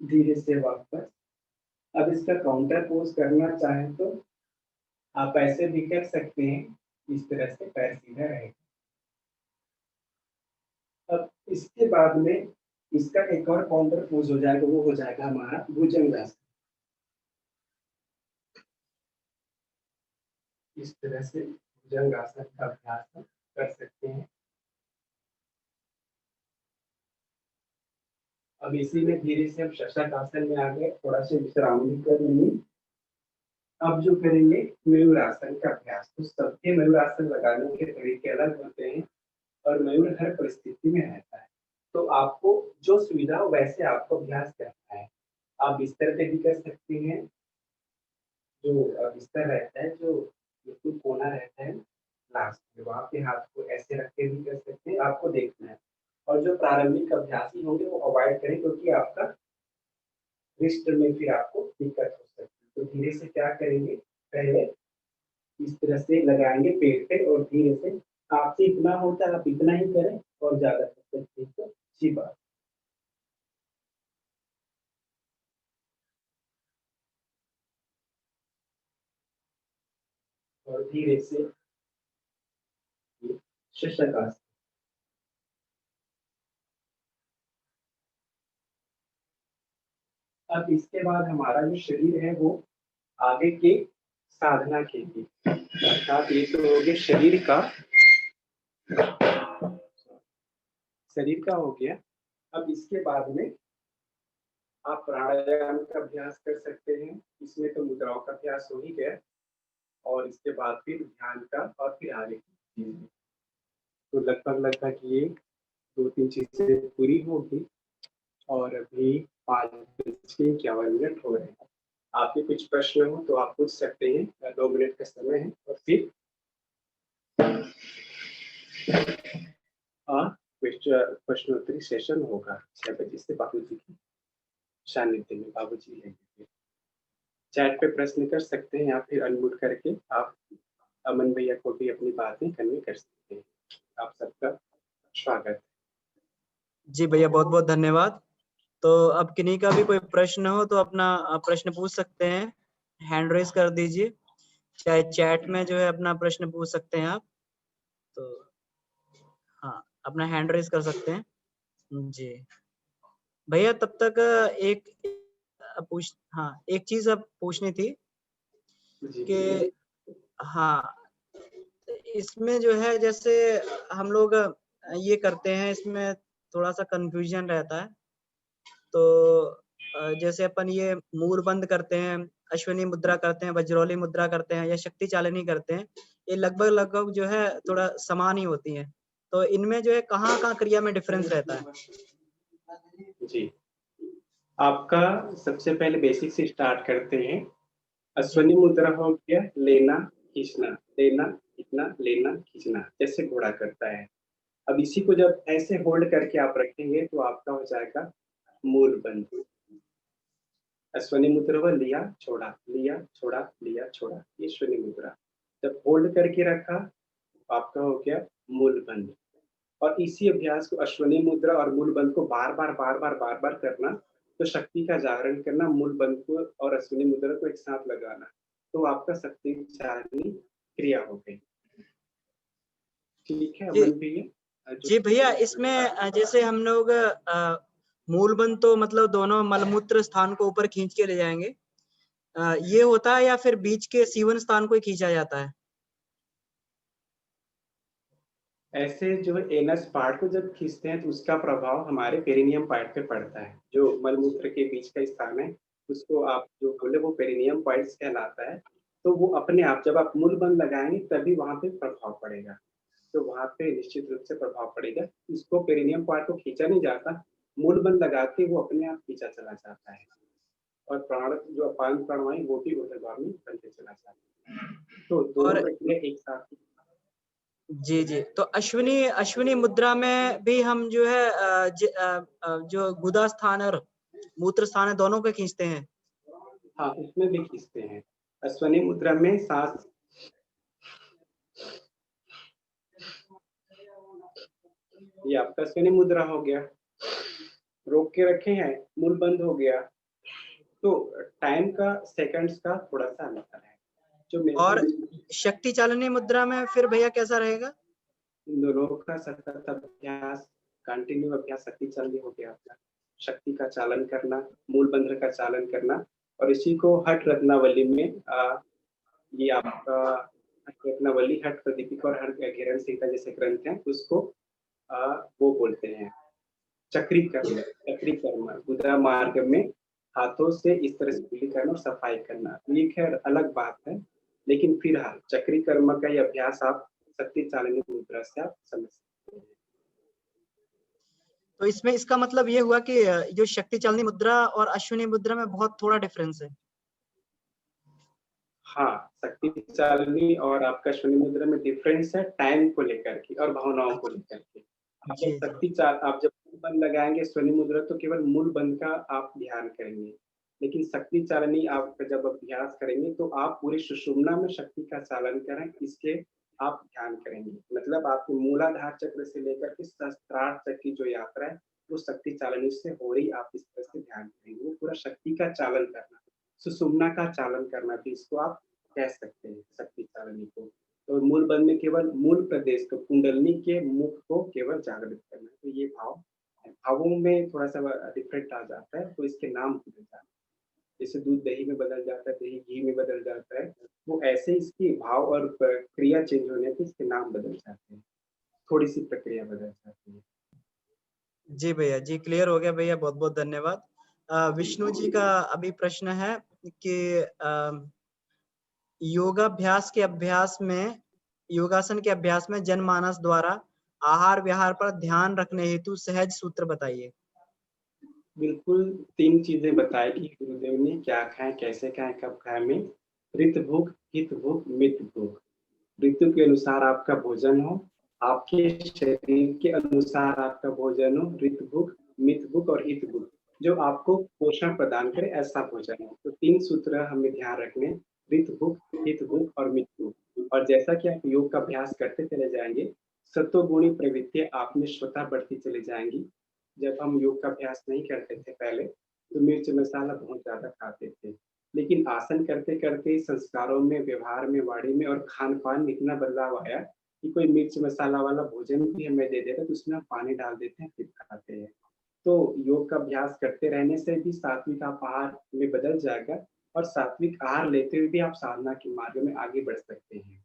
धीरे से वापस। अब इसका काउंटर पोज करना चाहें तो आप ऐसे भी कर सकते हैं, इस तरह से पैर सीधा रहेगा। अब इसके बाद में इसका एक और काउंटर पोज हो जाएगा, वो हो जाएगा हमारा भुजंगासन। इस तरह से भुजंग आसन का अभ्यास हम कर सकते हैं। अब इसी में धीरे से हम शशक आसन में आ गए, थोड़ा सा विश्राम भी कर लेंगे। अब जो करेंगे मयूर आसन का अभ्यास। तो सबके मयूर आसन लगाने के तरीके अलग होते हैं और मयूर हर परिस्थिति में रहता है। तो आपको जो सुविधा हो वैसे आपको अभ्यास करना है। आप बिस्तर पे भी कर सकते हैं, जो बिस्तर रहता है, जो बिल्कुल कोना रहता है लास्ट में, वहाँ पे हाथ को ऐसे रख के भी कर सकते हैं, आपको देखना है। और जो प्रारंभिक अभ्यासी होंगे वो अवॉइड करें, क्योंकि आपका रिस्ट में फिर आपको दिक्कत हो सकती है। तो धीरे से क्या करेंगे, पहले इस तरह से लगाएँगे पेट पे और धीरे से आपसे इतना होता है आप इतना ही करें और ज़्यादा कर सकते हैं तो अच्छी बात। और धीरे से ये शशकासन। अब इसके बाद हमारा जो शरीर है वो आगे के साधना के लिए, अर्थात ये तो हो गया शरीर का हो गया। अब इसके बाद में आप प्राणायाम का अभ्यास कर सकते हैं। इसमें तो मुद्राओं का अभ्यास हो ही गया और इसके बाद फिर ध्यान का और फिर आगे की चीजें। तो लगभग ये 2-3 चीजें पूरी होगी और अभी 5:51 हो रहे हैं। आपके कुछ प्रश्न हो तो आप पूछ सकते हैं, 2 मिनट का समय है और फिर प्रश्नोत्तरी सेशन होगा 6 बजे से बाबूजी की सानिध्य में, बाबूजी रहेंगे। चैट पे प्रश्न कर सकते हैं या फिर अनम्यूट करके आप अमन भैया को भी अपनी बातें कन्वे कर सकते हैं। आप सबका स्वागत। जी भैया, बहुत-बहुत धन्यवाद। तो अब किन्हीं का भी कोई प्रश्न हो तो अपना प्रश्न पूछ सकते हैं, हैंड रेज़ कर दीजिए। चाहे चैट में जो है अपना प्रश्न पूछ सकते हैं आप। तो हाँ, अपना हैंड रेज़ कर सकते हैं। जी। भैया तब तक एक चीज़ अब पूछनी थी जी बोलिए। कि हाँ, इसमें जो है जैसे हम लोग ये करते हैं, इसमें थोड़ा-सा कन्फ्यूज़न रहता है। तो जैसे अपन ये मूर बंद करते हैं, अश्विनी मुद्रा करते हैं, वज्रोली मुद्रा करते हैं या शक्ति चालिनी करते हैं, ये लगभग-लगभग जो है थोड़ा समान ही होती हैं। तो इनमें जो है कहाँ-कहाँ क्रिया में डिफ़रेंस रहता है? जी, आपका सबसे पहले बेसिक से स्टार्ट करते हैं। जी, अश्विनी मुद्रा हो गया लेना, खींचना, लेना, खींचना, लेना, खींचना, जैसे घोड़ा करता है। अब इसी को जब ऐसे होल्ड करके आप रखेंगे तो आपका हो जाएगा मूल बंध। अश्विनी मुद्रा हुआ लिया, छोड़ा, लिया, छोड़ा, लिया, छोड़ा, ये अश्विनी मुद्रा। जब होल्ड करके रखा, तो आपका हो गया मूल बंध। और इसी अभ्यास को अश्विनी मुद्रा और मूल बंध को बार-बार, बार-बार, बार-बार करना, तो शक्ति का जागरण करना, मूल बंध को और अश्विनी मुद्रा को एक साथ लगाना, तो आपका शक्ति चालिनी क्रिया हो गई। ठीक है, जी, अमन भैया? जो जी भैया इसमें जैसे हम लोग मूल बंध तो मतलब दोनों मलमूत्र स्थान को ऊपर खींच के ले जाएँगे। ये होता है या फिर बीच के सीवन स्थान को ही खींचा जाता है? ऐसे जो एनस पार्ट को जब खींचते हैं तो उसका प्रभाव हमारे पेरिनियम पार्ट पे पड़ता है। जो मलमूत्र के बीच का स्थान है, उसको आप जो बोले वो पेरिनियम पॉइंट्स कहलाता है। तो वो अपने आप जब आप मूल बंध लगाएँगे तभी वहाँ पे प्रभाव पड़ेगा। तो वहाँ पे निश्चित रूप से प्रभाव पड़ेगा। इसको पेरिनियम पार्ट को खींचा नहीं जाता, मूल बंध लगा के वो अपने आप खींचा चला जाता है। और प्राण जो अपान प्राणवायु वो भी ऊर्ध्वगामी बनते चला जाता है। तो दोनों और प्रक्रिया एक साथ ही। जी, जी। तो अश्विनी अश्विनी मुद्रा में भी हम जो है जो गुदा स्थान और मूत्र स्थान है दोनों को खींचते हैं? हाँ, उसमें भी खींचते हैं। अश्विनी मुद्रा में साँस ये आपका अश्विनी मुद्रा हो गया। रोक के रखे हैं, मूल बंद हो गया। तो टाइम का सेकंड्स का थोड़ा-सा अंतर है। जो और मेथड शक्ति चालिनी मुद्रा में फिर भैया कैसा रहेगा? इन दोनों का सतत अभ्यास, कंटिन्यू अभ्यास शक्ति चालिनी हो गया आपका। शक्ति का चालन करना, मूल बंध का चालन करना और इसी को हठ रत्नावली में ये आपका रत्नावली, हठ प्रदीपिका और हर घेरण संहिता जैसे ग्रंथ हैं, उसको वो बोलते हैं चक्री कर्म, मुद्रा मार्ग में हाथों से इस तरह से पीली करना और सफाई करना। तो ये खैर अलग बात है, लेकिन फिलहाल चक्री कर्म का ये अभ्यास आप शक्ति चालिनी मुद्रा से आप समझ सकते हैं। तो इसमें इसका मतलब ये हुआ कि जो शक्ति चालिनी मुद्रा और अश्विनी मुद्रा में बहुत थोड़ा डिफरेंस है। हाँ, शक्ति चालिनी और आपका अश्विनी मुद्रा में डिफरेंस है टाइम को लेकर के और भावनाओं को लेकर के। जी, जी। आप जब मूल बंध लगाएँगे अश्विनी मुद्रा तो केवल मूल बंध का आप ध्यान करेंगे। लेकिन शक्ति चालिनी आप जब अभ्यास करेंगे तो आप पूरी सुषुम्ना में शक्ति का चालन करें, इसके आप ध्यान करेंगे। मतलब आपके मूलाधार चक्र से लेकर के सहस्त्रार चक्र की जो यात्रा है, वो शक्ति चालिनी से हो रही, आप इस तरह से ध्यान करेंगे। वो पूरा शक्ति का चालन करना, सुषुम्ना का चालन करना भी इसको आप कह सकते हैं, शक्ति चालिनी को। तो मूल बंध में केवल मूल प्रदेश को, कुंडलिनी के मुख को केवल जागृत करना। तो ये भाव है। भावों में थोड़ा-सा डिफरेंट आ जाता है, तो इसके नाम बदल जाते हैं। जैसे दूध दही में बदल जाता है, दही घी में बदल जाता है, वो ऐसे इसके भाव और क्रिया चेंज होने पे इसके नाम बदल जाते हैं। थोड़ी-सी प्रक्रिया बदल जाती है। जी भैया, जी क्लियर हो गया भैया, बहुत-बहुत धन्यवाद। विष्णु जी जी। का अभी प्रश्न है कि योगासन के अभ्यास में जनमानस द्वारा आहार विहार पर ध्यान रखने हेतु सहज सूत्र बताइए। बिल्कुल 3 चीज़ें बताई कि गुरुदेव ने क्या खाएँ, कैसे खाएँ, कब खाएँ में ऋत भूख, हित भूख, मित भूख। ऋतु के अनुसार आपका भोजन हो, आपके शरीर के अनुसार आपका भोजन हो, ऋत भूख, मित भूख और हित भूख, जो आपको पोषण प्रदान करे ऐसा भोजन हो। तो 3 सूत्र हमें ध्यान रखने, ऋत भूख, हित भूख और मित भूख। और जैसा कि आप योग का अभ्यास करते चले जाएँगे, सत्वगुणी प्रवृत्तियाँ आप में स्वतः बढ़ती चली जाएँगी। जब हम योग का अभ्यास नहीं करते थे पहले, तो मिर्च मसाला बहुत ज़्यादा खाते थे। लेकिन आसन करते-करते संस्कारों में, व्यवहार में, वाणी में और खान-पान में इतना बदलाव आया कि कोई मिर्च मसाला वाला भोजन भी हमें दे देगा तो उसमें हम पानी डाल देते हैं, फिर खाते हैं। तो योग का अभ्यास करते रहने से भी सात्विक आप आहार में बदल जाएगा और सात्विक आहार लेते हुए भी आप साधना के मार्ग में आगे बढ़ सकते हैं।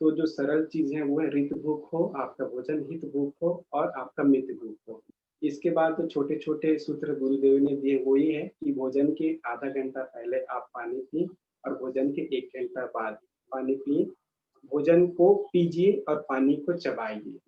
तो जो सरल चीज़ है वो है ऋत भूख हो, आपका भोजन हित भूख हो और आपका मित भूख हो। इसके बाद तो छोटे-छोटे सूत्र गुरुदेव ने दिए वो ये है कि भोजन के आधा घंटा पहले आप पानी पिएँ और भोजन के 1 घंटा बाद पानी पिएँ। भोजन को पीजिए और पानी को चबाइए।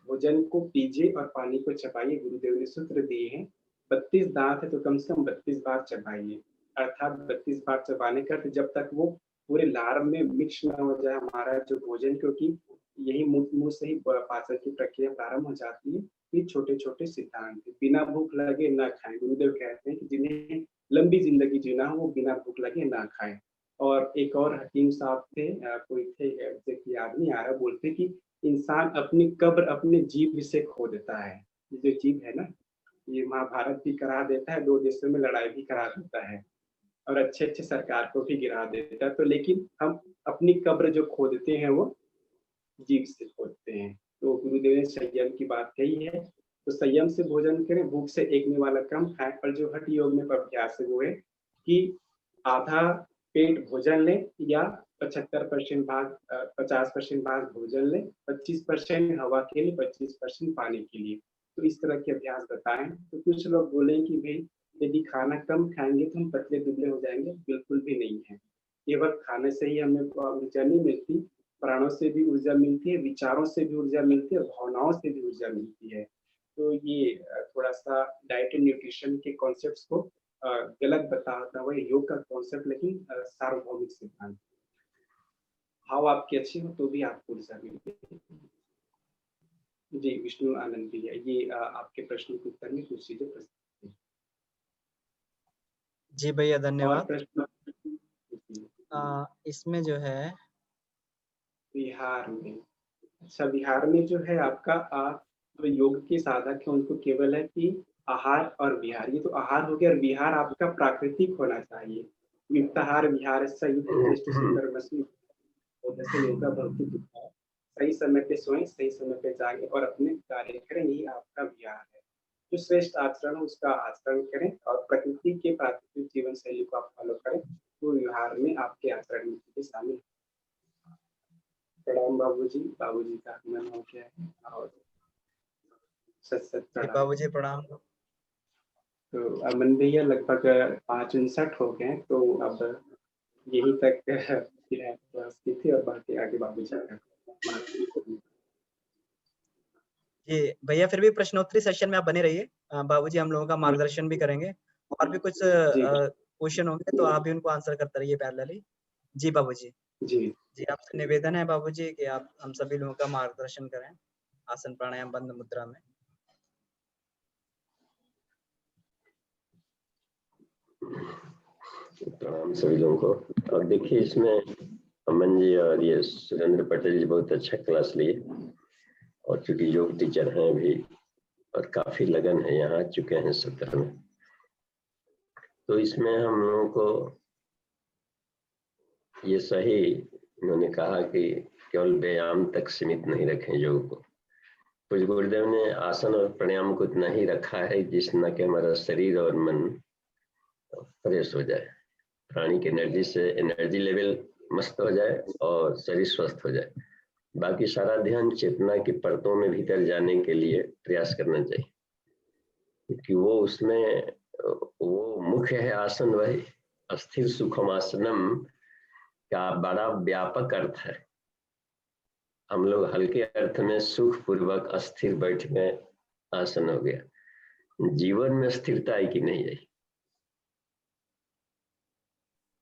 भोजन को पीजिए और पानी को चबाइए, गुरुदेव ने सूत्र दिए हैं। 32 दाँत है तो कम से कम 32 बार चबाइए। अर्थात 32 बार चबाने का अर्थ जब तक वो पूरे लार में मिक्स ना हो जाए हमारा जो भोजन, क्योंकि यही मुँह से ही पाचन की प्रक्रिया प्रारंभ हो जाती है। ये छोटे-छोटे सिद्धांत हैं। बिना भूख लगे ना खाएँ। गुरुदेव कहते हैं कि जिन्हें लंबी ज़िंदगी जीना हो वो बिना भूख लगे ना खाएँ। और एक और हकीम साहब थे, कोई थे, एग्ज़ैक्ट याद नहीं आ रहा, बोलते कि इंसान अपनी कब्र अपने जीभ से खोदता है। ये जो जीभ है ना, ये महाभारत भी करा देता है, 2 देशों में लड़ाई भी करा देता है और अच्छे-अच्छे सरकार को भी गिरा देता है। तो लेकिन हम अपनी कब्र जो खोदते हैं वो जीभ से खोदते हैं। तो गुरुदेव ने संयम की बात कही है, तो संयम से भोजन करें, भूख से एक निवाला कम खाएँ। और जो हठ योग में अभ्यास है वो है कि आधा पेट भोजन लें या 75% भाग 50% भाग भोजन लें, 25% हवा के लिए, 25% पानी के लिए। तो इस तरह के अभ्यास बताएँ। तो कुछ लोग बोले कि भई यदि खाना कम खाएँगे तो हम पतले-दुबले हो जाएँगे, बिल्कुल भी नहीं है। केवल खाने से ही हमें ऊर्जा नहीं मिलती, प्राणों से भी ऊर्जा मिलती है, विचारों से भी ऊर्जा मिलती है, भावनाओं से भी ऊर्जा मिलती है। तो ये थोड़ा-सा डाइट एंड न्यूट्रिशन के कॉन्सेप्ट्स को गलत बताता हुआ योग का कॉन्सेप्ट, लेकिन सार्वभौमिक सिद्धांत। भाव आपके अच्छे हो तो भी आपको ऊर्जा मिलती है। जी, विष्णु आनंद भैया, ये आपके प्रश्न के उत्तर में कुछ चीज़ें प्रस्तुत थी। जी भैया, और धन्यवाद। प्रश्न जी, इसमें जो है बिहार में, अच्छा बिहार में जो है आपका जो योग के साधक हैं उनको केवल है कि आहार और विहार, ये तो आहार हो गया और विहार आपका प्राकृतिक होना चाहिए। युक्ताहार विहार संयुक्त चेष्ट सुकर्मसु जैसे योगा भक्ति दुखा, सही समय पे सोएं, सही समय पे जागें और अपने कार्य करें, यही आपका विहार है। जो श्रेष्ठ आचरण है उसका आचरण करें और प्रकृति के प्राकृतिक जीवन शैली को आप फॉलो करें, तो विहार में आपके आचरण में चीज़ें शामिल प्रणाम बाबूजी, बाबूजी का आगमन हो गया है और सत सत जी प्रणाम। बाबूजी प्रणाम। तो अमन भैया लगभग 5:59 हो गए हैं, तो अब यहीं तक क्लास की थी और बाकी आगे बाबूजी का मार्गदर्शन। जी भैया फिर भी प्रश्नोत्तरी सेशन में आप बने रहिए। बाबूजी हम लोगों का मार्गदर्शन भी करेंगे और भी कुछ जी क्वेश्चन होंगे तो आप भी उनको आंसर करते रहिए पैरेलली। जी बाबूजी। जी जी आपसे निवेदन है बाबूजी कि आप हम सभी लोगों का मार्गदर्शन करें आसन प्राणायाम बंद मुद्रा में। प्रणाम सभी लोगों को। और देखिए इसमें अमन जी और ये सुरेंद्र पटेल जी बहुत अच्छा क्लास लिए और चूंकि योग टीचर हैं भी और काफी लगन है, यहाँ आ चुके हैं सत्र में, तो इसमें हम लोगों को ये सही उन्होंने कहा कि केवल व्यायाम तक सीमित नहीं रखें योग को। कुछ गुरुदेव ने आसन और प्राणायाम को इतना ही रखा है जिसना कि हमारा शरीर और मन फ्रेश हो जाए, प्राणी की एनर्जी से एनर्जी लेवल मस्त हो जाए और शरीर स्वस्थ हो जाए। बाकी सारा ध्यान चेतना की परतों में भीतर जाने के लिए प्रयास करना चाहिए, क्योंकि वो उसमें वो मुख्य है आसन वही अस्थिर सुखम आसनम का बड़ा व्यापक अर्थ है। हम लोग हल्के अर्थ में सुख पूर्वक अस्थिर बैठ गए, आसन हो गया। जीवन में स्थिरता है कि नहीं है,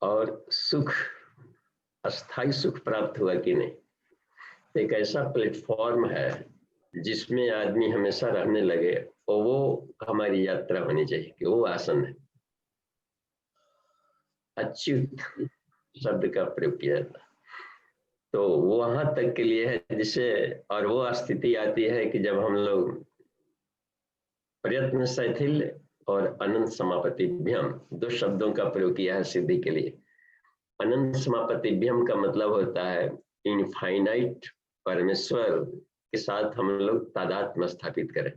और सुख अस्थाई सुख प्राप्त हुआ कि नहीं। एक ऐसा प्लेटफॉर्म है जिसमें आदमी हमेशा रहने लगे, और वो हमारी यात्रा होनी चाहिए कि वो आसन है। अच्युत शब्द का प्रयोग किया जाता, तो वो वहां तक के लिए है जिसे, और वो स्थिति आती है कि जब हम लोग प्रयत्न शैथिल्य और अनंत समापतिभ्यम दो शब्दों का प्रयोग किया है सिद्धि के लिए। अनंत समापतिभ्यम का मतलब होता है इनफाइनाइट परमेश्वर के साथ हम लोग तादात्म्य स्थापित करें,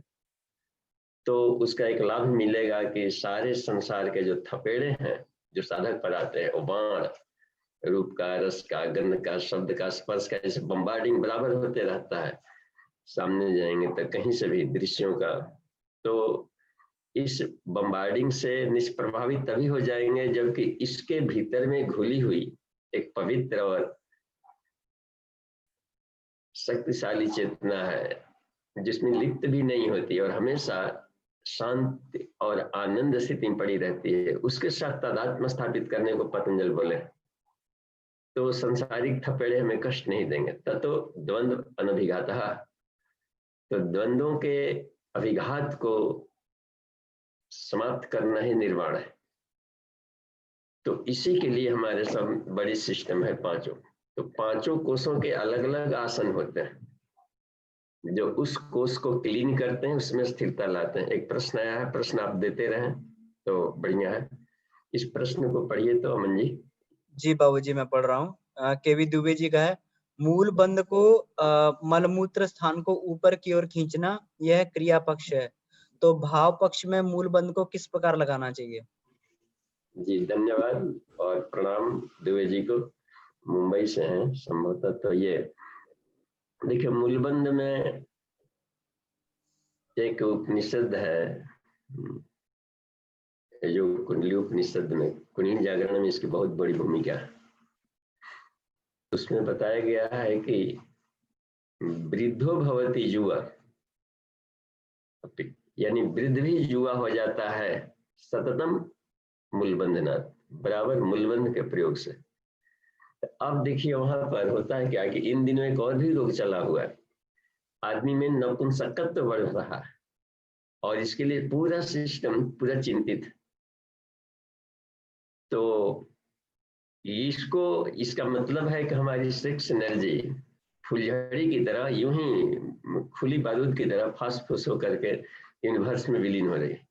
तो उसका एक लाभ मिलेगा कि सारे संसार के जो थपेड़े हैं जो साधक पर आते हैं, वो बाण रूप का, रस का, गंध का, शब्द का, स्पर्श का, जैसे बम्बार्डिंग बराबर होते रहता है, सामने जाएंगे तो कहीं से भी दृश्यों का, तो इस बम्बार्डिंग से निष्प्रभावित तभी हो जाएंगे जबकि इसके भीतर में घुली हुई एक पवित्र और शक्तिशाली चेतना है जिसमें लिप्त भी नहीं होती और हमेशा शांति और आनंद स्थिति में पड़ी रहती है। उसके साथ तादात्म्य स्थापित करने को पतंजल बोले, तो संसारिक थपेड़े हमें कष्ट नहीं देंगे। ततो द्वंद्व अनभिघात, तो द्वंद्वों के अभिघात को समाप्त करना ही निर्वाण है। तो इसी के लिए हमारे सब बड़ी सिस्टम है पांचों। तो पांचों कोषों के अलग अलग आसन होते हैं जो उस कोष को क्लीन करते हैं, उसमें स्थिरता लाते हैं। एक प्रश्न आया है, प्रश्न आप देते रहें तो बढ़िया है। इस प्रश्न को पढ़िए तो अमन जी। जी बाबूजी मैं पढ़ रहा हूँ। केवी दुबे जी का है, मूल बंध को मलमूत्र स्थान को ऊपर की ओर खींचना यह क्रिया पक्ष है, तो भाव पक्ष में मूल बंध को किस प्रकार लगाना चाहिए? जी धन्यवाद और प्रणाम दुबे जी को, मुंबई से हैं संभवतः। तो ये देखिए मूलबंध में एक उपनिषद है जो कुंडली उपनिषद में, कुंडली जागरण में इसकी बहुत बड़ी भूमिका है। उसमें बताया गया है कि वृद्धो भवति युवा, यानी वृद्ध भी युवा हो जाता है सततम मूलबंधनात्, बराबर मूलबंध के प्रयोग से। अब देखिए वहां पर होता है क्या कि इन दिनों एक और भी रोग चला हुआ है, आदमी में नपुंसकत्व बढ़ रहा है और इसके लिए पूरा सिस्टम पूरा चिंतित है। तो इसको, इसका मतलब है कि हमारी सेक्स एनर्जी फुलझड़ी की तरह यूं ही खुली बारूद की तरह फास्ट फूस होकर के यूनिवर्स में विलीन हो रही है।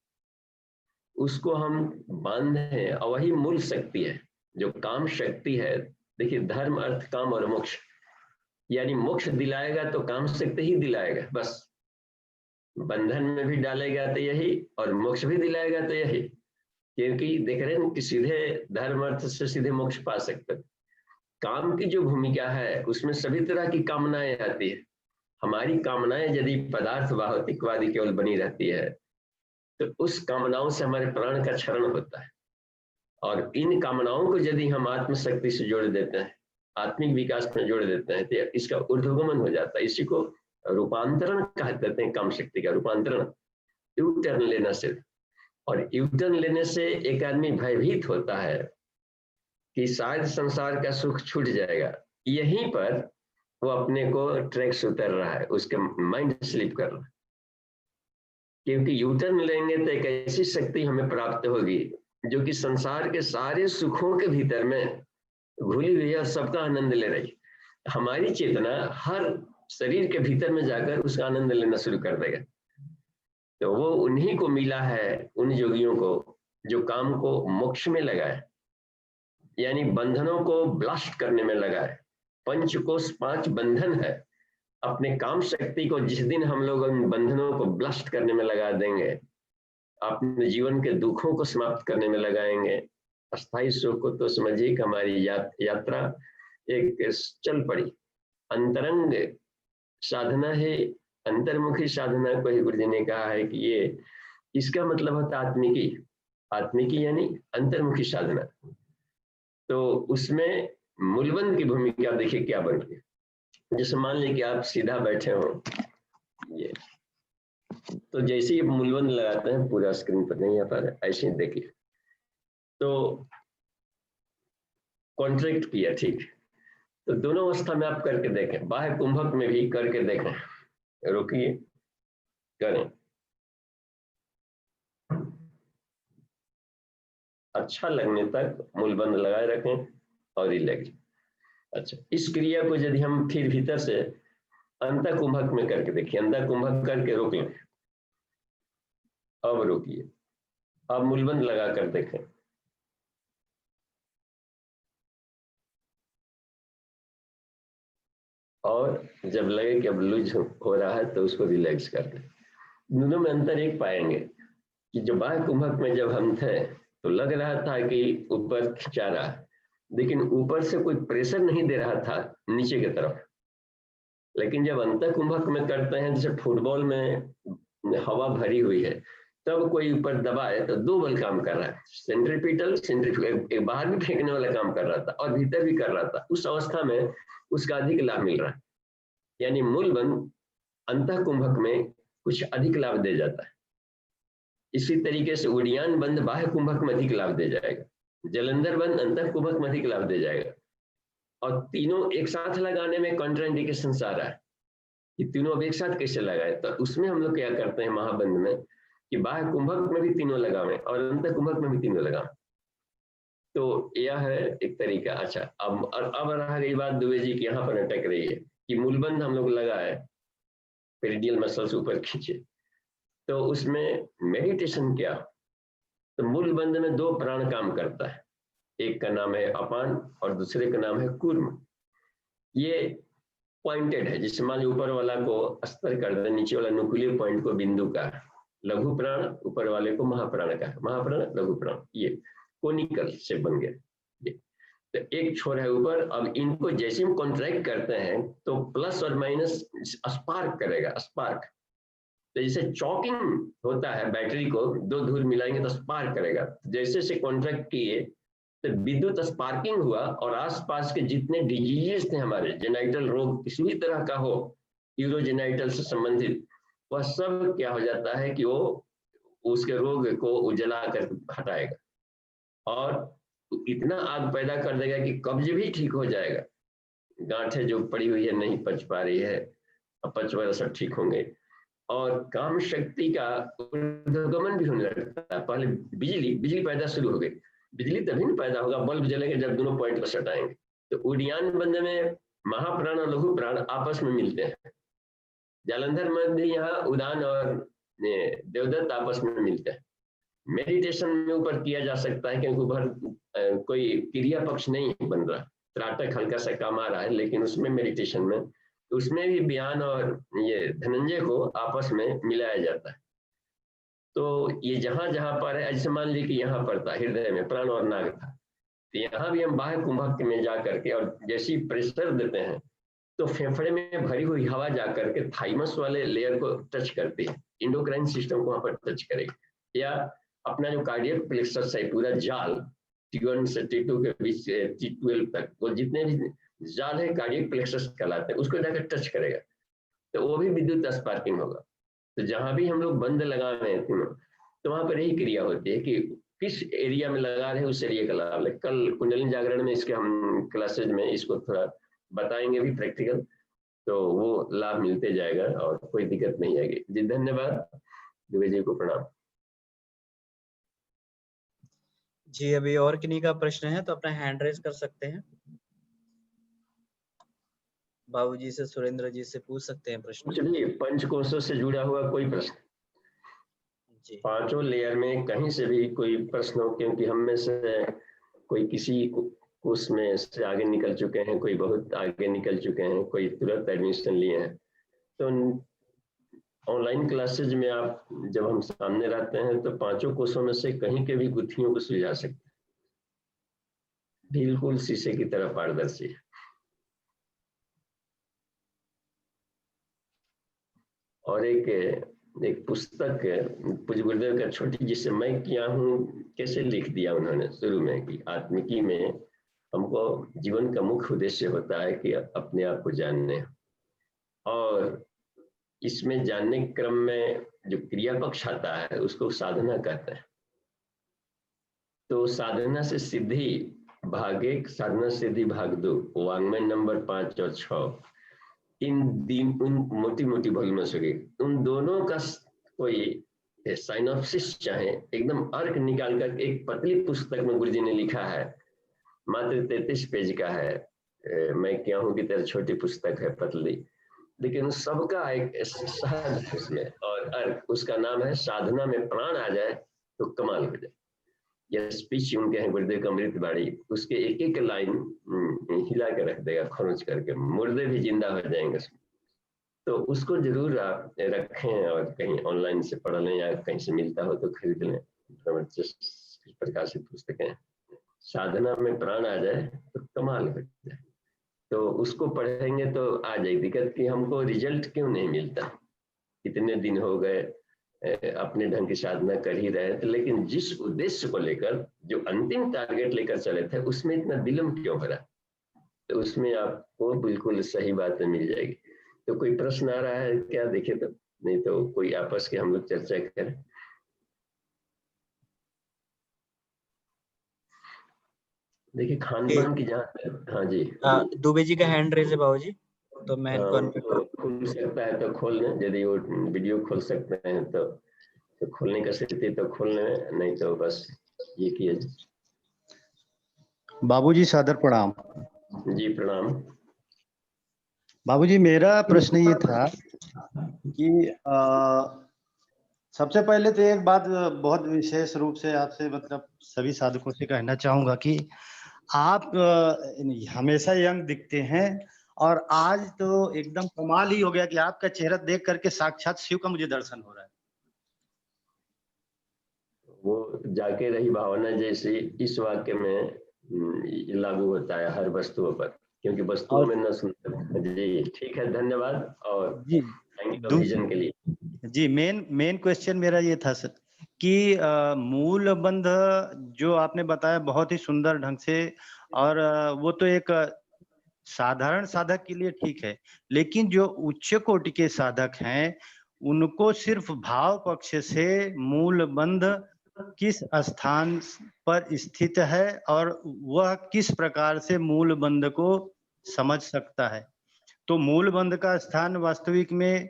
उसको हम बांधे, और वही मूल शक्ति है जो काम शक्ति है। देखिए धर्म अर्थ काम और मोक्ष, यानी मोक्ष दिलाएगा तो काम शक्ति ही दिलाएगा, बस बंधन में भी डालेगा तो यही और मोक्ष भी दिलाएगा तो यही, क्योंकि देख रहे हैं कि सीधे धर्म अर्थ से सीधे मोक्ष पा सकते। काम की जो भूमिका है उसमें सभी तरह की कामनाएं आती है। हमारी कामनाएं यदि पदार्थ भौतिकवादी केवल बनी रहती है तो उस कामनाओं से हमारे प्राण का क्षरण होता है। और इन कामनाओं को यदि हम आत्मशक्ति से जोड़ देते हैं, आत्मिक विकास में जोड़ देते हैं, तो इसका ऊर्ध्वगमन हो जाता है। इसी को रूपांतरण कहते हैं, काम शक्ति का रूपांतरण, यू टर्न लेना से। और यू टर्न लेने से एक आदमी भयभीत होता है कि शायद संसार का सुख छूट जाएगा। यहीं पर वो अपने को ट्रैक से उतर रहा है, उसके माइंड स्लिप कर रहा है। क्योंकि यू टर्न लेंगे तो एक ऐसी शक्ति हमें प्राप्त होगी जो कि संसार के सारे सुखों के भीतर में घुली हुई है और सबका आनंद ले रही। हमारी चेतना हर शरीर के भीतर में जाकर उसका आनंद लेना शुरू कर देगा। तो वो उन्हीं को मिला है, उन योगियों को जो काम को मोक्ष में लगाए, यानी बंधनों को ब्लास्ट करने में लगाए। पंचकोश 5 बंधन है। अपने काम शक्ति को जिस दिन हम लोग उन बंधनों को ब्लास्ट करने में लगा देंगे, अपने जीवन के दुखों को समाप्त करने में लगाएंगे, अस्थायी सुख को तो समझिए कि हमारी यात्रा एक चल पड़ी। अंतरंग साधना है, अंतर्मुखी साधना को ही गुरु जी ने कहा है कि ये इसका मतलब होता है आत्मिकी। आत्मिकी यानी अंतर्मुखी साधना। तो उसमें मूलबंध की भूमिका देखिए क्या बन रही है। जैसे मान लीजिए कि आप सीधा बैठे हो, ये तो जैसे ही मूलबंध लगाते हैं पूरा स्क्रीन पर नहीं आ पा रहा, ऐसे ही देखिए। तो कॉन्ट्रैक्ट किया, ठीक। तो दोनों अवस्था में आप करके देखें, बाह्य कुंभक में भी करके देखें। रोकिए, करें, अच्छा लगने तक मूलबंध लगाए रखें और रिलैक्स। अच्छा, इस क्रिया को यदि हम फिर भीतर से अंतः कुंभक में करके देखिए, अंतः कुंभक करके रोक लें। अब रोकिए, अब मूलबंध लगा कर देखें। और जब लगे कि अब लूज हो रहा है तो उसको रिलैक्स कर दें। दोनों में अंतर एक पाएंगे कि जो बाह्य कुंभक में जब हम थे तो लग रहा था कि ऊपर खिंचा रहा, लेकिन ऊपर से कोई प्रेशर नहीं दे रहा था नीचे की तरफ। लेकिन जब अंतः कुंभक में करते हैं, जैसे फुटबॉल में हवा भरी हुई है, तब कोई ऊपर दबाए तो 2 बल काम कर रहा है, सेंट्रीपिटल, एक बाहर भी फेंकने वाला काम कर रहा था और भीतर भी कर रहा था। उस अवस्था में उसका अधिक लाभ मिल रहा है। यानी मूलबंध अंतः कुंभक में कुछ अधिक लाभ दे जाता है। इसी तरीके से उड़ियान बंद बाह्य कुंभक में अधिक लाभ दे जाएगा, जलंधर बंद अंतः कुंभक में अधिक लाभ दे जाएगा। और तीनों एक साथ लगाने में कॉन्ट्राइंडिकेशन आ रहा है कि तीनों अब एक साथ कैसे लगाए। तो उसमें हम लोग क्या करते हैं महाबंध में कि बाह्य कुंभक में भी तीनों लगावें और अंतः कुंभक में भी तीनों लगावें। तो यह है एक तरीका। अच्छा, अब रहा गई बात दुबे जी की, यहाँ पर अटक रही है कि मूलबंध हम लोग लगाए, पेरिडियल मसल्स ऊपर खींचे, तो उसमें मेडिटेशन क्या। तो मूलबंध में 2 प्राण काम करता है, एक का नाम है अपान और दूसरे का नाम है कूर्म। ये पॉइंटेड है, जिससे मान ऊपर वाला को अस्तर कर दे, नीचे वाला न्यूक्लियर पॉइंट को बिंदु का, लघु प्राण ऊपर वाले को महाप्राण का, महाप्राण लघु प्राण, ये कोनिकल से बन गया। तो एक छोर है ऊपर। अब इनको जैसे हम कॉन्ट्रैक्ट करते हैं तो प्लस और माइनस स्पार्क करेगा, स्पार्क। तो जैसे चॉकिंग होता है, बैटरी को 2 धूल मिलाएंगे तो स्पार्क करेगा। जैसे से कॉन्ट्रैक्ट किए तो विद्युत स्पार्किंग हुआ और आसपास के जितने डिजीजेस थे हमारे, जेनाइटल रोग किसी भी तरह का हो, यूरोजेनाइटल से संबंधित, वह सब क्या हो जाता है कि वो उसके रोग को उजला कर हटाएगा और इतना आग पैदा कर देगा कि कब्ज भी ठीक हो जाएगा। गांठें जो पड़ी हुई है नहीं पच पा रही है, अपच वगैरह सब ठीक होंगे और काम शक्ति का ऊर्ध्वगमन भी होने लगता है। पहले बिजली पैदा शुरू हो गई। बिजली तभी नहीं पैदा होगा, बल्ब जलेंगे जब दोनों पॉइंट को सटाएंगे। तो उड़ियान बंद में महाप्राण और लघु प्राण आपस में मिलते हैं। जालंधर मध्य यहाँ उदान और देवदत्त आपस में मिलते हैं। मेडिटेशन में ऊपर किया जा सकता है क्योंकि ऊपर कोई क्रिया पक्ष नहीं बन रहा, त्राटक हल्का सा काम आ रहा है, लेकिन उसमें मेडिटेशन में उसमें भी बयान और ये धनंजय को आपस में मिलाया जाता है। तो ये जहां जहां पर है, ऐसे मान लीजिए कि यहाँ पर था हृदय में प्राण और नाग था, तो यहाँ भी हम बाह्य कुंभक में जा करके और जैसी प्रेशर देते हैं तो फेफड़े में भरी हुई हवा जा करके थाइमस वाले लेयर को टच करती है, इंडोक्राइन सिस्टम को वहां पर टच करेगी। या अपना जो कार्डियक प्लेक्सस है पूरा जाल T1 से T2 के बीच T12 तक, वो जितने भी जाल है कार्डियक प्लेक्सस कहलाते हैं, उसको जाकर टच करेगा तो वो भी विद्युत स्पार्किंग होगा। तो जहां भी हम लोग बंद लगा रहे हैं तो वहां पर यही क्रिया होती है कि किस एरिया में लगा रहे हैं उस एरिया का लाभ ले। कल कुंडलिनी जागरण में इसके हम क्लासेज में इसको थोड़ा बताएंगे भी प्रैक्टिकल, तो वो लाभ मिलते जाएगा और कोई दिक्कत नहीं आएगी। जी धन्यवाद, दुबे जी को प्रणाम। जी अभी और किन्हीं का प्रश्न है तो अपना हैंड रेज कर सकते हैं। बाबूजी से, सुरेंद्र जी से पूछ सकते हैं प्रश्न। चलिए, पंचकोशों से जुड़ा हुआ कोई प्रश्न जी, पांचों लेयर में कहीं से भी कोई प्रश्न हो, क्योंकि हम में से कोई किसी कोर्स में से आगे निकल चुके हैं, कोई बहुत आगे निकल चुके हैं, कोई तुरंत एडमिशन लिए हैं। तो ऑनलाइन क्लासेज में आप जब हम सामने रहते हैं तो पांचों कोर्सों में से कहीं के भी गुत्थियों को सुलझा सकते हैं, बिल्कुल शीशे की तरह पारदर्शी है। और एक पुस्तक पूज्य गुरुदेव का छोटी जिसे मैं किया हूँ कैसे लिख दिया उन्होंने शुरू में कि आत्मिकी में हमको जीवन का मुख्य उद्देश्य होता है कि अपने आप को जानने, और इसमें जानने के क्रम में जो क्रिया पक्ष आता है उसको साधना कहते हैं। तो साधना से सिद्धि भाग 1, साधना सिद्धि भाग 2, वांग्मय नंबर 5 और 6, उन मोटी मोटी वॉल्यूम्स हो गई, उन दोनों का कोई साइनॉप्सिस चाहे एकदम अर्क निकाल कर एक पतली पुस्तक में गुरुजी ने लिखा है, मात्र 33 पेज का है। मैं क्या हूँ कि तेरी छोटी पुस्तक है पतली, लेकिन उस सबका एक सहज उसमें और अर्क, उसका नाम है साधना में प्राण आ जाए तो कमाल हो जाए। यह स्पीच उनके हैं गुरुदेव का अमृत बाड़ी, उसके एक एक लाइन हिला के रख देगा, खरोच करके मुर्दे भी जिंदा हो जाएंगे। तो उसको जरूर आप रखें और कहीं ऑनलाइन से पढ़ लें या कहीं से मिलता हो तो खरीद लें। प्रकाशित पुस्तकें, साधना में प्राण आ जाए तो कमाल हो जाए, तो उसको पढ़ेंगे तो आ जाए। दिक्कत कि हमको रिजल्ट क्यों नहीं मिलता, इतने दिन हो गए अपने ढंग की साधना कर ही रहे थे, लेकिन जिस उद्देश्य को लेकर जो अंतिम टारगेट लेकर चले थे उसमें इतना विलंब क्यों हो रहा, तो उसमें आपको बिल्कुल सही बातें मिल जाएगी। तो कोई प्रश्न आ रहा है क्या, देखे तो, नहीं तो कोई आपस के हम लोग चर्चा करें। देखिए खान पान की जहाँ, हाँ जी दुबे जी का हैंड रेज है बाबूजी, तो मैं इनको तो खुल सकता है तो खोल लें, यदि वो वीडियो खोल सकते हैं तो खोलने का स्थिति तो खोल लें, नहीं तो बस ये किए। बाबूजी सादर प्रणाम। जी प्रणाम। बाबूजी मेरा प्रश्न ये था कि सबसे पहले तो एक बात बहुत विशेष रूप से आपसे, मतलब सभी साधकों से कहना चाहूंगा कि आप हमेशा यंग दिखते हैं, और आज तो एकदम कमाल ही हो गया कि आपका चेहरा देख करके साक्षात शिव का मुझे दर्शन हो रहा है। वो जाके रही भावना जैसे इस वाक्य में लागू होता है हर वस्तुओं पर, क्योंकि वस्तुओं में न सुनते। जी ठीक है, धन्यवाद और जी विजन के लिए। जी मेन क्वेश्चन मेरा ये था सर कि मूल बंध जो आपने बताया बहुत ही सुंदर ढंग से, और वो तो एक साधारण साधक के लिए ठीक है, लेकिन जो उच्च कोटि के साधक हैं उनको सिर्फ भाव पक्ष से मूल बंध किस स्थान पर स्थित है और वह किस प्रकार से मूल बंध को समझ सकता है। तो मूल बंध का स्थान वास्तविक में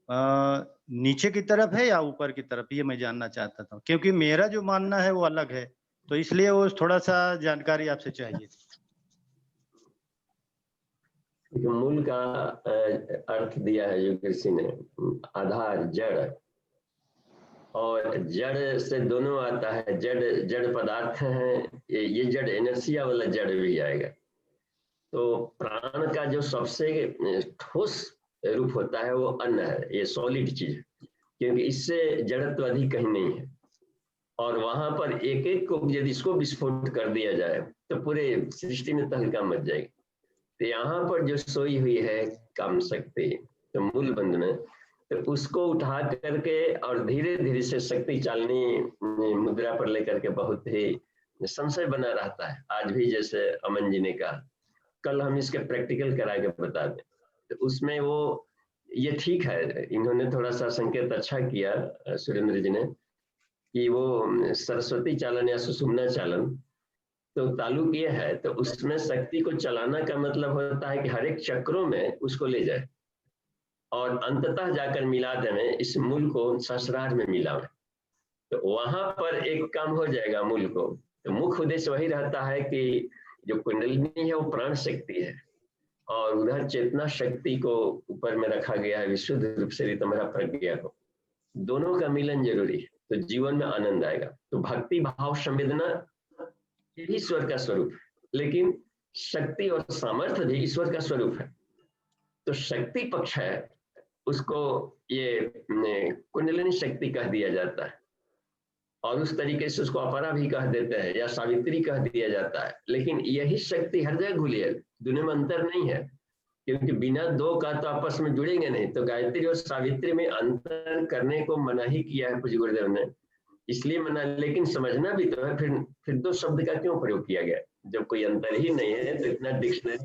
नीचे की तरफ है या ऊपर की तरफ, ये मैं जानना चाहता था, क्योंकि मेरा जो मानना है वो अलग है, तो इसलिए वो थोड़ा सा जानकारी आपसे चाहिए। मूल का अर्थ दिया है जो कृषि ने, आधार जड़, और जड़ से दोनों आता है, जड़ पदार्थ हैं, ये जड़ इनर्शिया वाला जड़ भी आएगा। तो प्राण का जो सबसे ठोस रूप होता है वो अन्न है, ये सॉलिड चीज, क्योंकि इससे जड़त्व अधिक कहीं नहीं है। और वहां पर एक एक को यदि इसको विस्फोट कर दिया जाए तो पूरे सृष्टि में तहलका मच जाएगी। तो यहाँ पर जो सोई हुई है काम शक्ति, तो मूल बंध में, तो उसको उठा करके और धीरे धीरे से शक्ति चालनी मुद्रा पर लेकर के बहुत ही संशय बना रहता है। आज भी जैसे अमन जी ने कहा, कल हम इसके प्रैक्टिकल करा के बता दें, तो उसमें वो ये ठीक है, इन्होंने थोड़ा सा संकेत अच्छा किया सुरेंद्र जी ने, कि वो सरस्वती चालन या सुषुम्ना चालन तो तालुकीय है, तो उसमें शक्ति को चलाना का मतलब होता है कि हर एक चक्रों में उसको ले जाए और अंततः जाकर मिला दें, इस मूल को सहस्रार में मिलावे। तो वहां पर एक काम हो जाएगा मूल को। तो मुख्य उद्देश्य वही रहता है कि जो कुंडलिनी है वो प्राण शक्ति है और उधर चेतना शक्ति को ऊपर में रखा गया है विशुद्ध रूप से ऋतंभरा प्रज्ञा को। दोनों का मिलन जरूरी है, तो जीवन में आनंद आएगा। तो भक्ति भाव संवेदना ये ईश्वर का स्वरूप है, लेकिन शक्ति और सामर्थ्य भी ईश्वर का स्वरूप है। तो शक्ति पक्ष है, उसको ये कुंडलिनी शक्ति कह दिया जाता है और उस तरीके से उसको अपरा भी कह देते हैं या सावित्री कह दिया जाता है। लेकिन यही शक्ति हर जगह घुली है, दुनिया में अंतर नहीं है, क्योंकि बिना दो का तो आपस में जुड़ेंगे नहीं। तो गायत्री और सावित्री में अंतर करने को मना ही किया है पूज्य गुरुदेव ने, इसलिए मना, लेकिन समझना भी तो है। फिर दो शब्द का क्यों प्रयोग किया गया जब कोई अंतर ही नहीं है? तो इतना डिक्शनरी।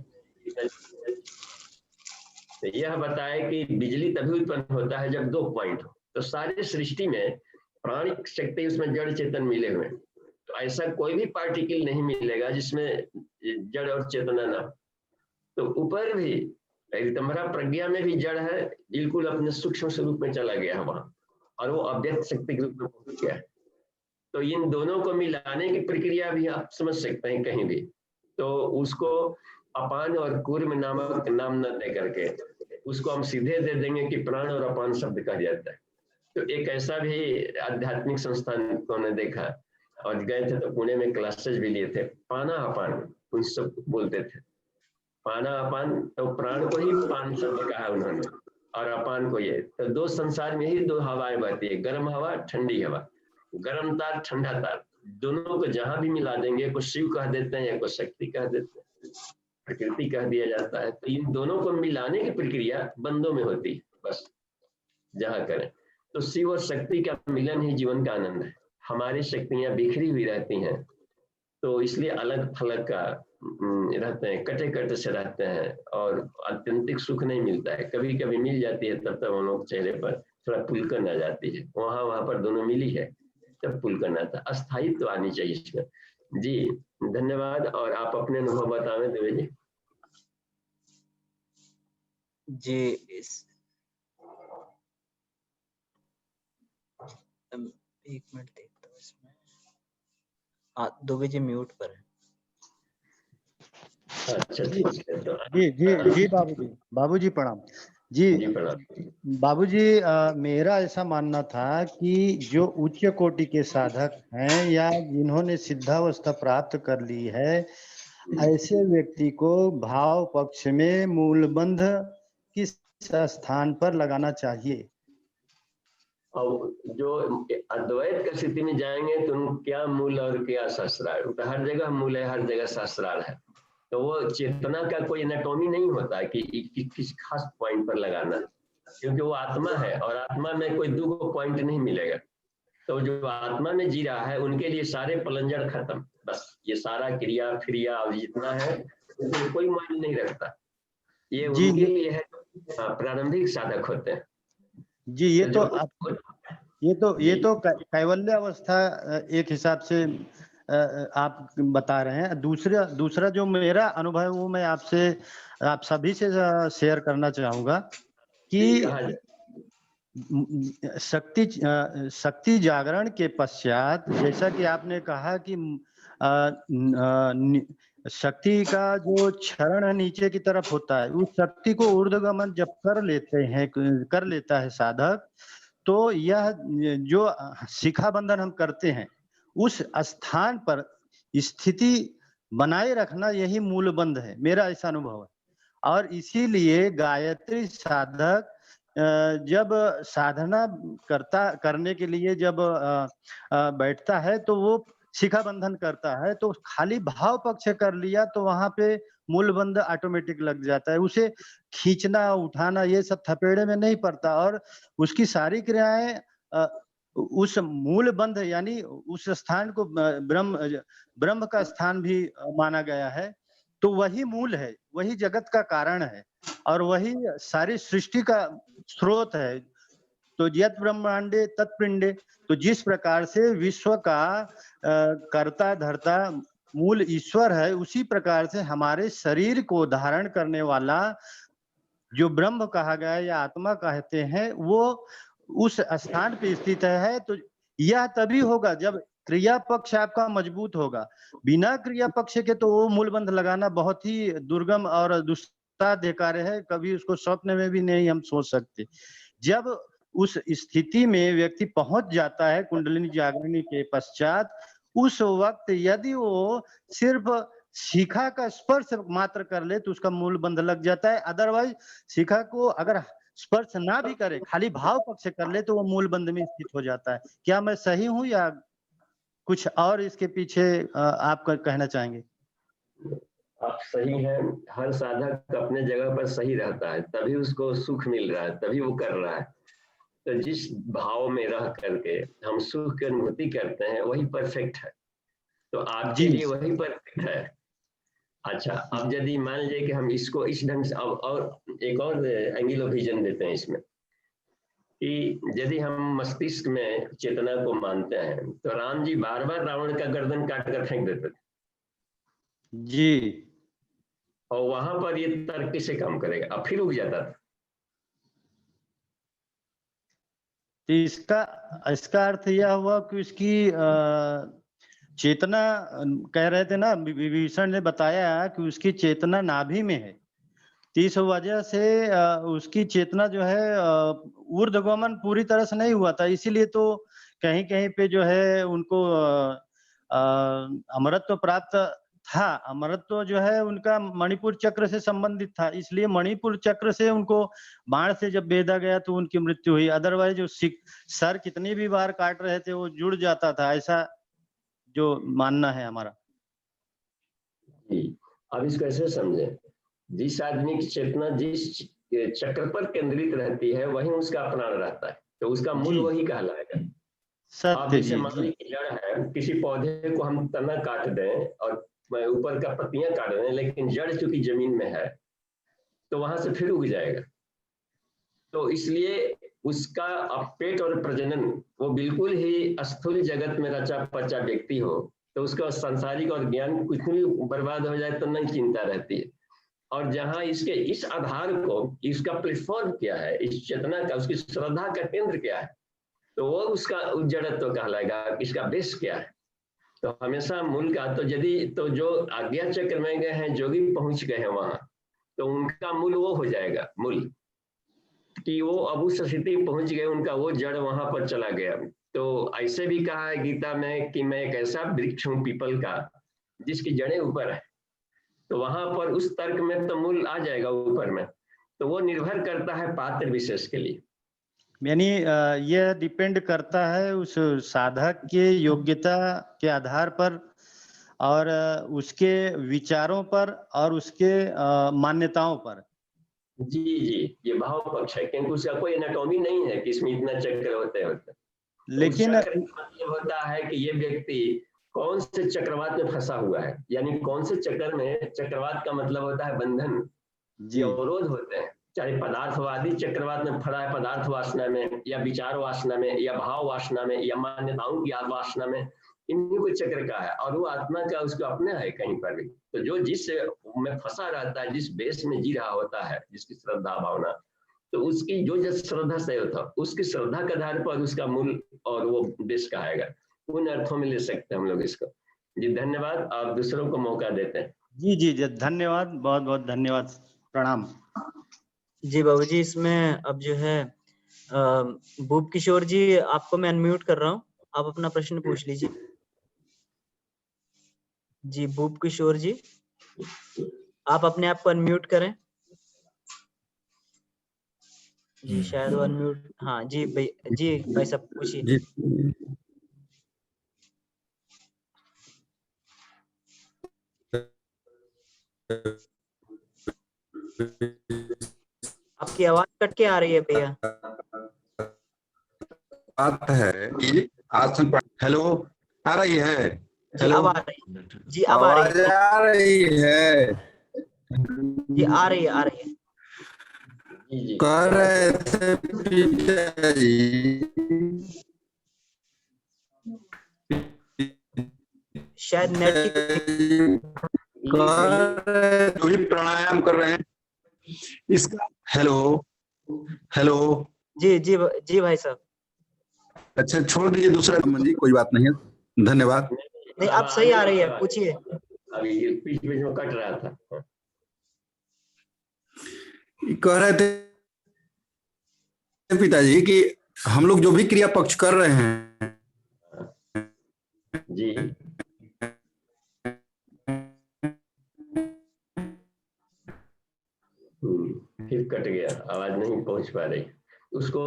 तो यह बताए कि बिजली तभी उत्पन्न होता है जब दो पॉइंट हो। तो सारी सृष्टि में प्राणिक शक्ति, उसमें जड़ चेतन मिले हुए, तो ऐसा कोई भी पार्टिकल नहीं मिलेगा जिसमें जड़ और चेतना ना। तो ऊपर भी ऋतंभरा प्रज्ञा में भी जड़ है, बिल्कुल अपने सूक्ष्म स्वरूप में चला गया है वहां, और वो अव्यक्त शक्ति के रूप में पहुंच गया है। तो इन दोनों को मिलाने की प्रक्रिया भी आप समझ सकते हैं कहीं भी। तो उसको अपान और कूर्म नामक नाम न दे करके उसको हम सीधे दे देंगे कि प्राण और अपान शब्द कहा जाता है। तो एक ऐसा भी आध्यात्मिक संस्थान को ने देखा और गए थे, तो पुणे में क्लासेस भी लिए थे, पाना अपान उन सब बोलते थे। पाना अपान, तो प्राण को ही पान शब्द कहा उन्होंने और अपान को ये। तो दो संसार में ही दो हवाएं बहती है, गर्म हवा ठंडी हवा, गर्म तार ठंडा तार, दोनों को जहां भी मिला देंगे, को शिव कह देते हैं या को शक्ति कह देते हैं, प्रकृति कह दिया जाता है। तो इन दोनों को मिलाने की प्रक्रिया बंदों में होती है, बस जहां करें। तो शिव और शक्ति का मिलन ही जीवन का आनंद है। हमारी शक्तियां बिखरी हुई रहती हैं, तो इसलिए अलग थलग का रहते हैं, कटे कटे से रहते हैं और आत्यंतिक सुख नहीं मिलता है। कभी कभी मिल जाती है, तब तक हम लोग चेहरे पर थोड़ा पुलकन आ जाती है। वहां पर दोनों मिली है तब पुलकन आता, अस्थायित्व आनी चाहिए इसमें। जी धन्यवाद। और आप अपने अनुभव बतावें देवे जी। जी एक मिनट देखता हूँ इसमें। हाँ, दुबे जी म्यूट पर है। अच्छा ठीक है। तो जी बाबूजी प्रणाम। जी बाबूजी, मेरा ऐसा मानना था कि जो उच्च कोटि के साधक हैं या जिन्होंने सिद्धावस्था प्राप्त कर ली है, ऐसे व्यक्ति को भाव पक्ष में मूलबंध किस स्थान पर लगाना चाहिए? और जो अद्वैत की स्थिति में जाएंगे तो क्या मूल और क्या शास्त्रार्थ, तो हर जगह मूल है, हर जगह शास्त्रार्थ है। तो वो चेतना का कोई एनाटॉमी नहीं होता कि किस खास पॉइंट पर लगाना, क्योंकि वो आत्मा है और आत्मा में कोई दो पॉइंट नहीं मिलेगा। तो जो आत्मा में जी रहा है उनके लिए सारे पलंजर खत्म, बस ये सारा क्रिया फ्रिया और जितना है कोई मान नहीं रखता। ये उनके लिए है, प्रारंभिक साधक होते हैं। जी ये तो कैवल्य अवस्था एक हिसाब से आप बता रहे हैं। दूसरा जो मेरा अनुभव है वो मैं आप सभी से शेयर करना चाहूंगा कि शक्ति जागरण के पश्चात, जैसा कि आपने कहा कि शक्ति का जो क्षरण नीचे की तरफ होता है, उस शक्ति को ऊर्ध्वगमन जब कर लेता है साधक, तो यह जो शिखा बंधन हम करते हैं उस स्थान पर स्थिति बनाए रखना यही मूल बंध है, मेरा ऐसा अनुभव है। और इसीलिए गायत्री साधक जब साधना करने के लिए जब बैठता है तो वो शिखा बंधन करता है, तो खाली भाव पक्ष कर लिया तो वहां पे मूल बंध ऑटोमेटिक लग जाता है। उसे खींचना उठाना ये सब थपेड़े में नहीं पड़ता, और उसकी सारी क्रियाएं उस मूल बंध यानी उस स्थान को ब्रह्म का स्थान भी माना गया है। तो वही मूल है, वही जगत का कारण है, और वही सारी सृष्टि का स्रोत है। तो यत् ब्रह्मांडे तत्पिंडे, तो जिस प्रकार से विश्व का कर्ता धर्ता मूल ईश्वर है, उसी प्रकार से हमारे शरीर को धारण करने वाला जो ब्रह्म कहा गया या आत्मा कहते हैं, वो उस स्थान पे स्थित है। तो यह तभी होगा जब क्रिया पक्ष आपका मजबूत होगा। बिना क्रिया पक्ष के तो वो मूलबंध लगाना बहुत ही दुर्गम और दुस्साध्य कार्य है, कभी उसको स्वप्न में भी नहीं हम सोच सकते। जब उस स्थिति में व्यक्ति पहुंच जाता है कुंडलिनी जागरणी के पश्चात, उस वक्त यदि वो सिर्फ शिखा का स्पर्श मात्र कर ले तो उसका मूल बंध लग जाता है। अदरवाइज शिखा को अगर स्पर्श ना भी करे, खाली भाव पक्ष कर ले तो वो मूल बंध में स्थित हो जाता है। क्या मैं सही हूं या कुछ और इसके पीछे आप कहना चाहेंगे? आप सही हैं। हर साधक अपने जगह पर सही रहता है, तभी उसको सुख मिल रहा है, तभी वो कर रहा है। तो जिस भाव में रह करके हम सुख की अनुभूति करते हैं वही परफेक्ट है। तो आपके लिए वही परफेक्ट है। अच्छा, अब यदि मान लीजिए कि हम इसको इस ढंग से और एक और एंगल ऑफ विजन देते हैं इसमें, कि यदि हम मस्तिष्क में चेतना को मानते हैं तो राम जी बार बार रावण का गर्दन काट कर फेंक देते थे जी, और वहां पर ये तर्क से काम करेगा, अब फिर रुक जाता था। तो इसका अर्थ यह हुआ कि उसकी चेतना, कह रहे थे ना, विभीषण ने बताया कि उसकी चेतना नाभि में है। तो इस वजह से उसकी चेतना जो है ऊर्ध्वगमन पूरी तरह से नहीं हुआ था, इसीलिए तो कहीं कहीं पे जो है उनको अमरत्व प्राप्त था। अमरत्व जो है उनका मणिपुर चक्र से संबंधित था, इसलिए मणिपुर चक्र से उनको बाण से जब बेधा गया तो उनकी मृत्यु हुई। अदरवाइज जो सर कितनी भी बार काट रहे थे वो जुड़ जाता था, ऐसा जो मानना है हमारा। अब इसको ऐसे समझे, जिस आदमी की चेतना जिस चक्र पर केंद्रित रहती है वही उसका प्राण रहता है, तो उसका मूल वही कहलाएगा। आप जैसे मान लीजिए जड़ है, किसी पौधे को हम तना काट दें और ऊपर का पत्तियां काट दें, लेकिन जड़ चूंकि जमीन में है तो वहां से फिर उग जाएगा। तो इसलिए उसका पेट और प्रजनन वो बिल्कुल ही स्थूल जगत में रचा पचा व्यक्ति हो तो उसका सांसारिक और ज्ञान कुछ भी बर्बाद हो जाए तो नहीं चिंता रहती है। और जहां इसके इस आधार को, इसका प्लेटफॉर्म क्या है, इस चेतना का, उसकी श्रद्धा का केंद्र क्या है, तो वो उसका जड़त्व कहलाएगा। इसका बेस क्या है, तो हमेशा मूल का तो यदि तो जो आज्ञा चक्र में गए हैं, जोगी पहुंच गए हैं वहां, तो उनका मूल वो हो जाएगा। मूल कि वो अब उस स्थिति पहुंच गए, उनका वो जड़ वहां पर चला गया। तो ऐसे भी कहा है गीता में कि मैं एक ऐसा वृक्ष हूं पीपल का जिसकी जड़ें ऊपर है, तो वहां पर उस तर्क में तो मूल आ जाएगा ऊपर में। तो वो निर्भर करता है पात्र विशेष के लिए, यानी यह डिपेंड करता है उस साधक के योग्यता के आधार पर और उसके विचारों पर और उसके मान्यताओं पर। जी जी, ये भाव पक्ष है, क्योंकि उसका कोई एनाटॉमी नहीं है कि इसमें इतना चक्र होते होते। लेकिन मतलब होता है कि ये व्यक्ति कौन से चक्रवात में फंसा हुआ है, यानी कौन से चक्कर में, चक्रवात का मतलब होता है बंधन या अवरोध होते हैं, चाहे पदार्थवादी चक्रवात में फंसा है, पदार्थ वासना में या विचार वासना में या भाव वासना में या मान्यताओं की वासना में, इन्हीं को चक्र का है। और वो आत्मा का उसको अपने है कहीं पर भी। तो जो जिस में फंसा रहता है, जिस बेस में जी रहा होता है, जिसकी श्रद्धा भावना, तो उसकी जो श्रद्धा से होता है उसकी श्रद्धा के आधार पर उसका मूल और वो बेस कहेगा। उन अर्थों में ले सकते हैं हम लोग इसको। जी धन्यवाद, आप दूसरों को मौका देते हैं। जी जी जी धन्यवाद, बहुत बहुत धन्यवाद, प्रणाम। जी बाबूजी, इसमें अब जो है भूप किशोर जी, आपको मैं अनम्यूट कर रहा हूँ, आप अपना प्रश्न पूछ लीजिए। जी भूप किशोर जी, आप अपने आप को अनम्यूट करें। जी शायद वो अनम्यूट, हाँ जी भाई, जी भाई साहब पूछिए। आपकी आवाज कट के आ रही है भैया। बात है कि आसन पर हेलो आ रही है। जी हेलो अब आ रही है। जी अब आ रही आवाज है। आ रही है। जी आ रही है, आ रही है। जी कह रहे थे पिताजी शायद नेट की जो भी प्राणायाम कर रहे हैं इसका हेलो हेलो जी जी जी भाई साहब। अच्छा छोड़ दीजिए दूसरा जी, कोई बात नहीं है, धन्यवाद। नहीं अब सही आ रही है, पूछिए। अभी बीच बीच में कट रहा था। कह रहे थे पिताजी कि हम लोग जो भी क्रिया पक्ष कर रहे हैं जी फिर कट गया, आवाज नहीं पहुंच पा रही। उसको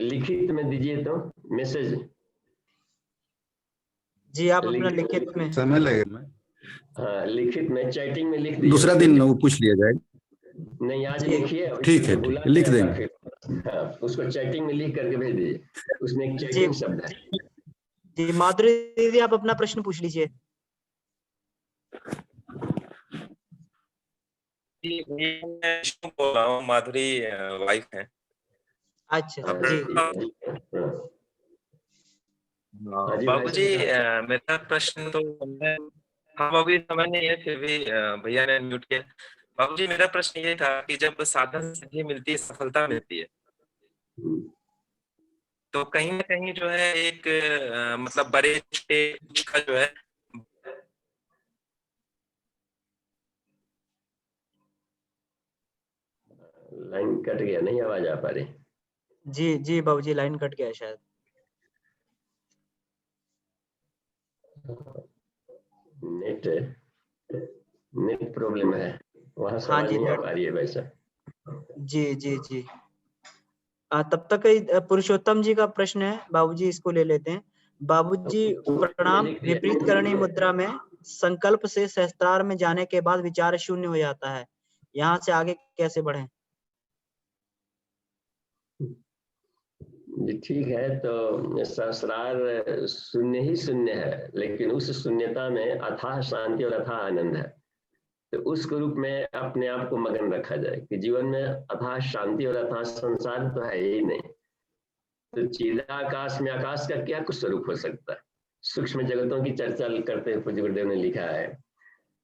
लिखित में दीजिए तो मैसेज। जी आप अपना लिखित में। समय लगेगा। हाँ लिखित में, चैटिंग में लिख दीजिए। दूसरा दिन वो पूछ लिया जाएगा। नहीं आज जी। लिखिए, ठीक है, भूला लिख जाएगा देंगे। फिर। हाँ उसको चैटिंग में लिख करके भेज दीजिए, उसमें एक जी चैटिंग शब्द है। जी माधुरी दीदी आप अपना प्रश्न पूछ लीजिए। मैं विष्णु बोल रहा हूँ, माधुरी वाइफ है। अच्छा जी। हाँ जी बाबूजी भाई साहब। मेरा प्रश्न तो हाँ बाबूजी समझ नहीं है, फिर भी भैया ने म्यूट किया। बाबूजी मेरा प्रश्न ये था कि जब साधन सिद्धि मिलती है, सफलता मिलती है, तो कहीं ना कहीं जो है एक मतलब बड़े स्टेज का जो है लाइन कट गया, नहीं आवाज आ पा रही। जी जी बाबूजी लाइन कट गया शायद। नेट नेट प्रॉब्लम है, वहां हाँ समझ जी नहीं आ नेट। पा रही है वैसा। जी जी जी तब तक पुरुषोत्तम जी का प्रश्न है, बाबूजी इसको ले लेते हैं। बाबूजी प्रणाम। विपरीत करणी मुद्रा में संकल्प से सहस्त्रार में जाने के बाद विचार शून्य हो जाता है, यहाँ से आगे कैसे बढ़े? जी ठीक है, तो सहस्रार शून्य ही शून्य है, लेकिन उस शून्यता में अथाह शांति और अथाह आनंद है। तो उस रूप में अपने आप को मगन रखा जाए कि जीवन में अथाह शांति और अथाह संसार तो है ही नहीं। तो चिदाकाश में आकाश का क्या कुछ स्वरूप हो सकता है। सूक्ष्म जगतों की चर्चा करते हुए पूज्य गुरुदेव ने लिखा है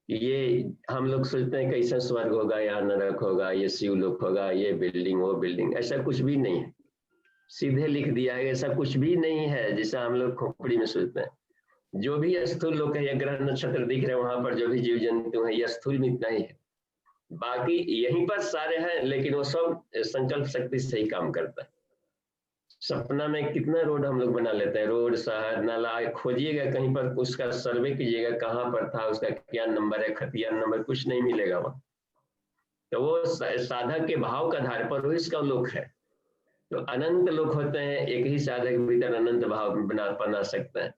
कि ये हम लोग सोचते हैं कैसा स्वर्ग होगा, यहाँ नरक होगा, ये शिवलोक होगा, ये बिल्डिंग वो बिल्डिंग, ऐसा कुछ भी नहीं है। सीधे लिख दिया है, ऐसा कुछ भी नहीं है जैसा हम लोग खोपड़ी में सोचते हैं। जो भी स्थूल लोक है या ग्रह नक्षत्र दिख रहे हैं वहां पर जो भी जीव जंतु है, यह स्थूल में इतना ही है। बाकी यहीं पर सारे हैं, लेकिन वो सब संकल्प शक्ति से ही काम करता है। सपना में कितना रोड हम लोग बना लेते हैं, रोड शहर नाला, खोजिएगा कहीं पर उसका सर्वे कीजिएगा कहाँ पर था, उसका क्या नंबर है, खतिया नंबर, कुछ नहीं मिलेगा वहां। तो वो साधक के भाव के आधार पर वो इसका लोक है। तो अनंत लोक होते हैं, एक ही साधक के भीतर अनंत भाव बना सकता है।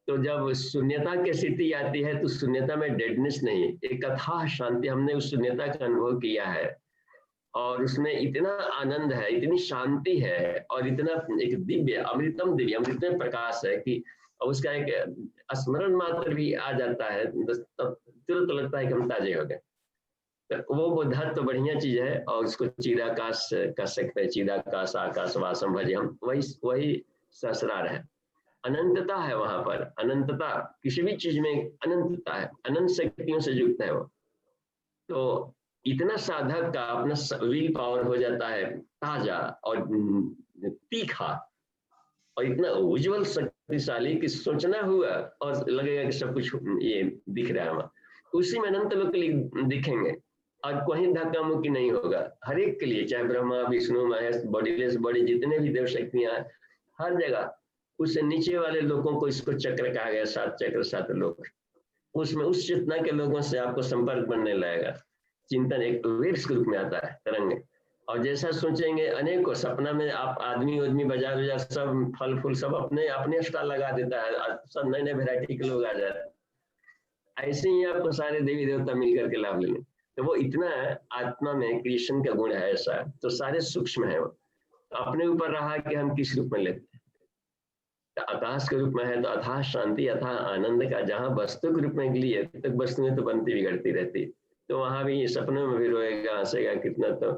तो जब शून्यता की स्थिति आती है तो शून्यता में डेडनेस नहीं, एक अथाह शांति, हमने उस शून्यता का अनुभव किया है और उसमें इतना आनंद है, इतनी शांति है और इतना एक दिव्य अमृतम दिव्य अमृत में प्रकाश है कि उसका एक स्मरण मात्र भी आ जाता है, तब तुरंत लगता है कि हम ताजे हो गए। तो वो बोधत तो बढ़िया चीज है और उसको चिदाकाश कह सकते हैं, चिदाकाश आकाश वासम भजे हम, वही सहस्रार है। अनंतता है वहां पर, अनंतता किसी भी चीज में अनंतता है, अनंत शक्तियों से युक्त है वो। तो इतना साधक का अपना विल पावर हो जाता है ताजा और तीखा और इतना उज्जवल शक्तिशाली कि सोचना हुआ और लगेगा कि सब कुछ ये दिख रहा है। उसी में अनंत लोग के लिए दिखेंगे और कोई धक्का मुक्की नहीं होगा, हर एक के लिए, चाहे ब्रह्मा विष्णु महेश बॉडीलेस बॉडी जितने भी देव शक्तियां हर जगह। उससे नीचे वाले लोगों को इसको चक्र कहा गया, 7 चक्र 7 लोग। उसमें उस चेतना के लोगों से आपको संपर्क बनने लगेगा। चिंतन एक वेव्स के रूप में आता है, तरंग, और जैसा सोचेंगे अनेकों सपना में आप आदमी बाजार बाजार सब फल फूल सब अपने अपने स्टॉल लगा देता है, सब नए नए वेराइटी के लोग आ जाते हैं। ऐसे ही आपको सारे देवी देवता मिल करके लाभ लेंगे। तो वो इतना आत्मा में कृष्ण का गुण है ऐसा, तो सारे सूक्ष्म है वो। तो अपने ऊपर रहा कि हम किस रूप में लेते हैं। तो आकाश के रूप में है तो अथाह शांति अथाह आनंद का, जहाँ वस्तु के रूप में लिए तक वस्तुएं तो बनती बिगड़ती रहती, तो वहां भी सपनों में भी रोएगा हंसेगा, कितना तो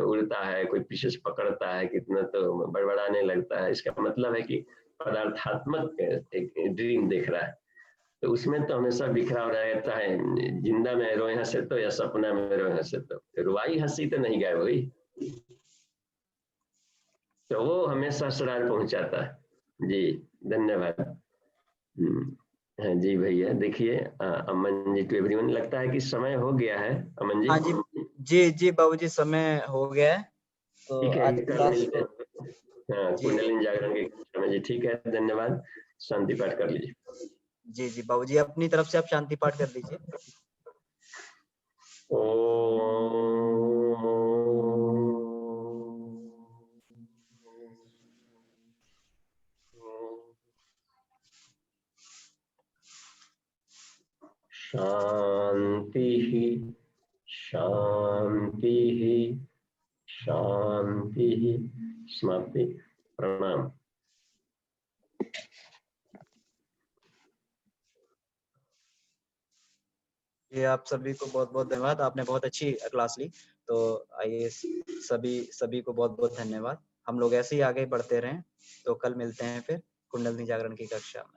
उड़ता है, कोई पीछे से पकड़ता है, कितना तो बड़बड़ाने लगता है। इसका मतलब है कि पदार्थात्मक एक ड्रीम देख रहा है, तो उसमें तो हमेशा बिखराव रहता है। जिंदा में रोए हंसे तो या सपना में रोए हंसे तो रुआई हंसी तो नहीं गायब हुई, तो वो हमेशा सरार पहुंचाता है। जी धन्यवाद। हाँ जी भैया, देखिए अमन जी टू एवरीवन, लगता है कि समय हो गया है अमन जी। हाँ जी जी बाबूजी, समय हो गया है, तो ठीक आज है, कल क्लास मिलते को हैं। हाँ, कुंडलिनी जागरण के समय जी, ठीक है, धन्यवाद। शांति पाठ कर लीजिए। जी बाबूजी, अपनी तरफ से आप शांति पाठ कर लीजिए। शांति शांति शांति। समाप्ति। प्रणाम। ये आप सभी को बहुत बहुत धन्यवाद, आपने बहुत अच्छी क्लास ली। तो आइए सभी को बहुत बहुत धन्यवाद। हम लोग ऐसे ही आगे बढ़ते रहें। तो कल मिलते हैं फिर कुंडलिनी जागरण की कक्षा में।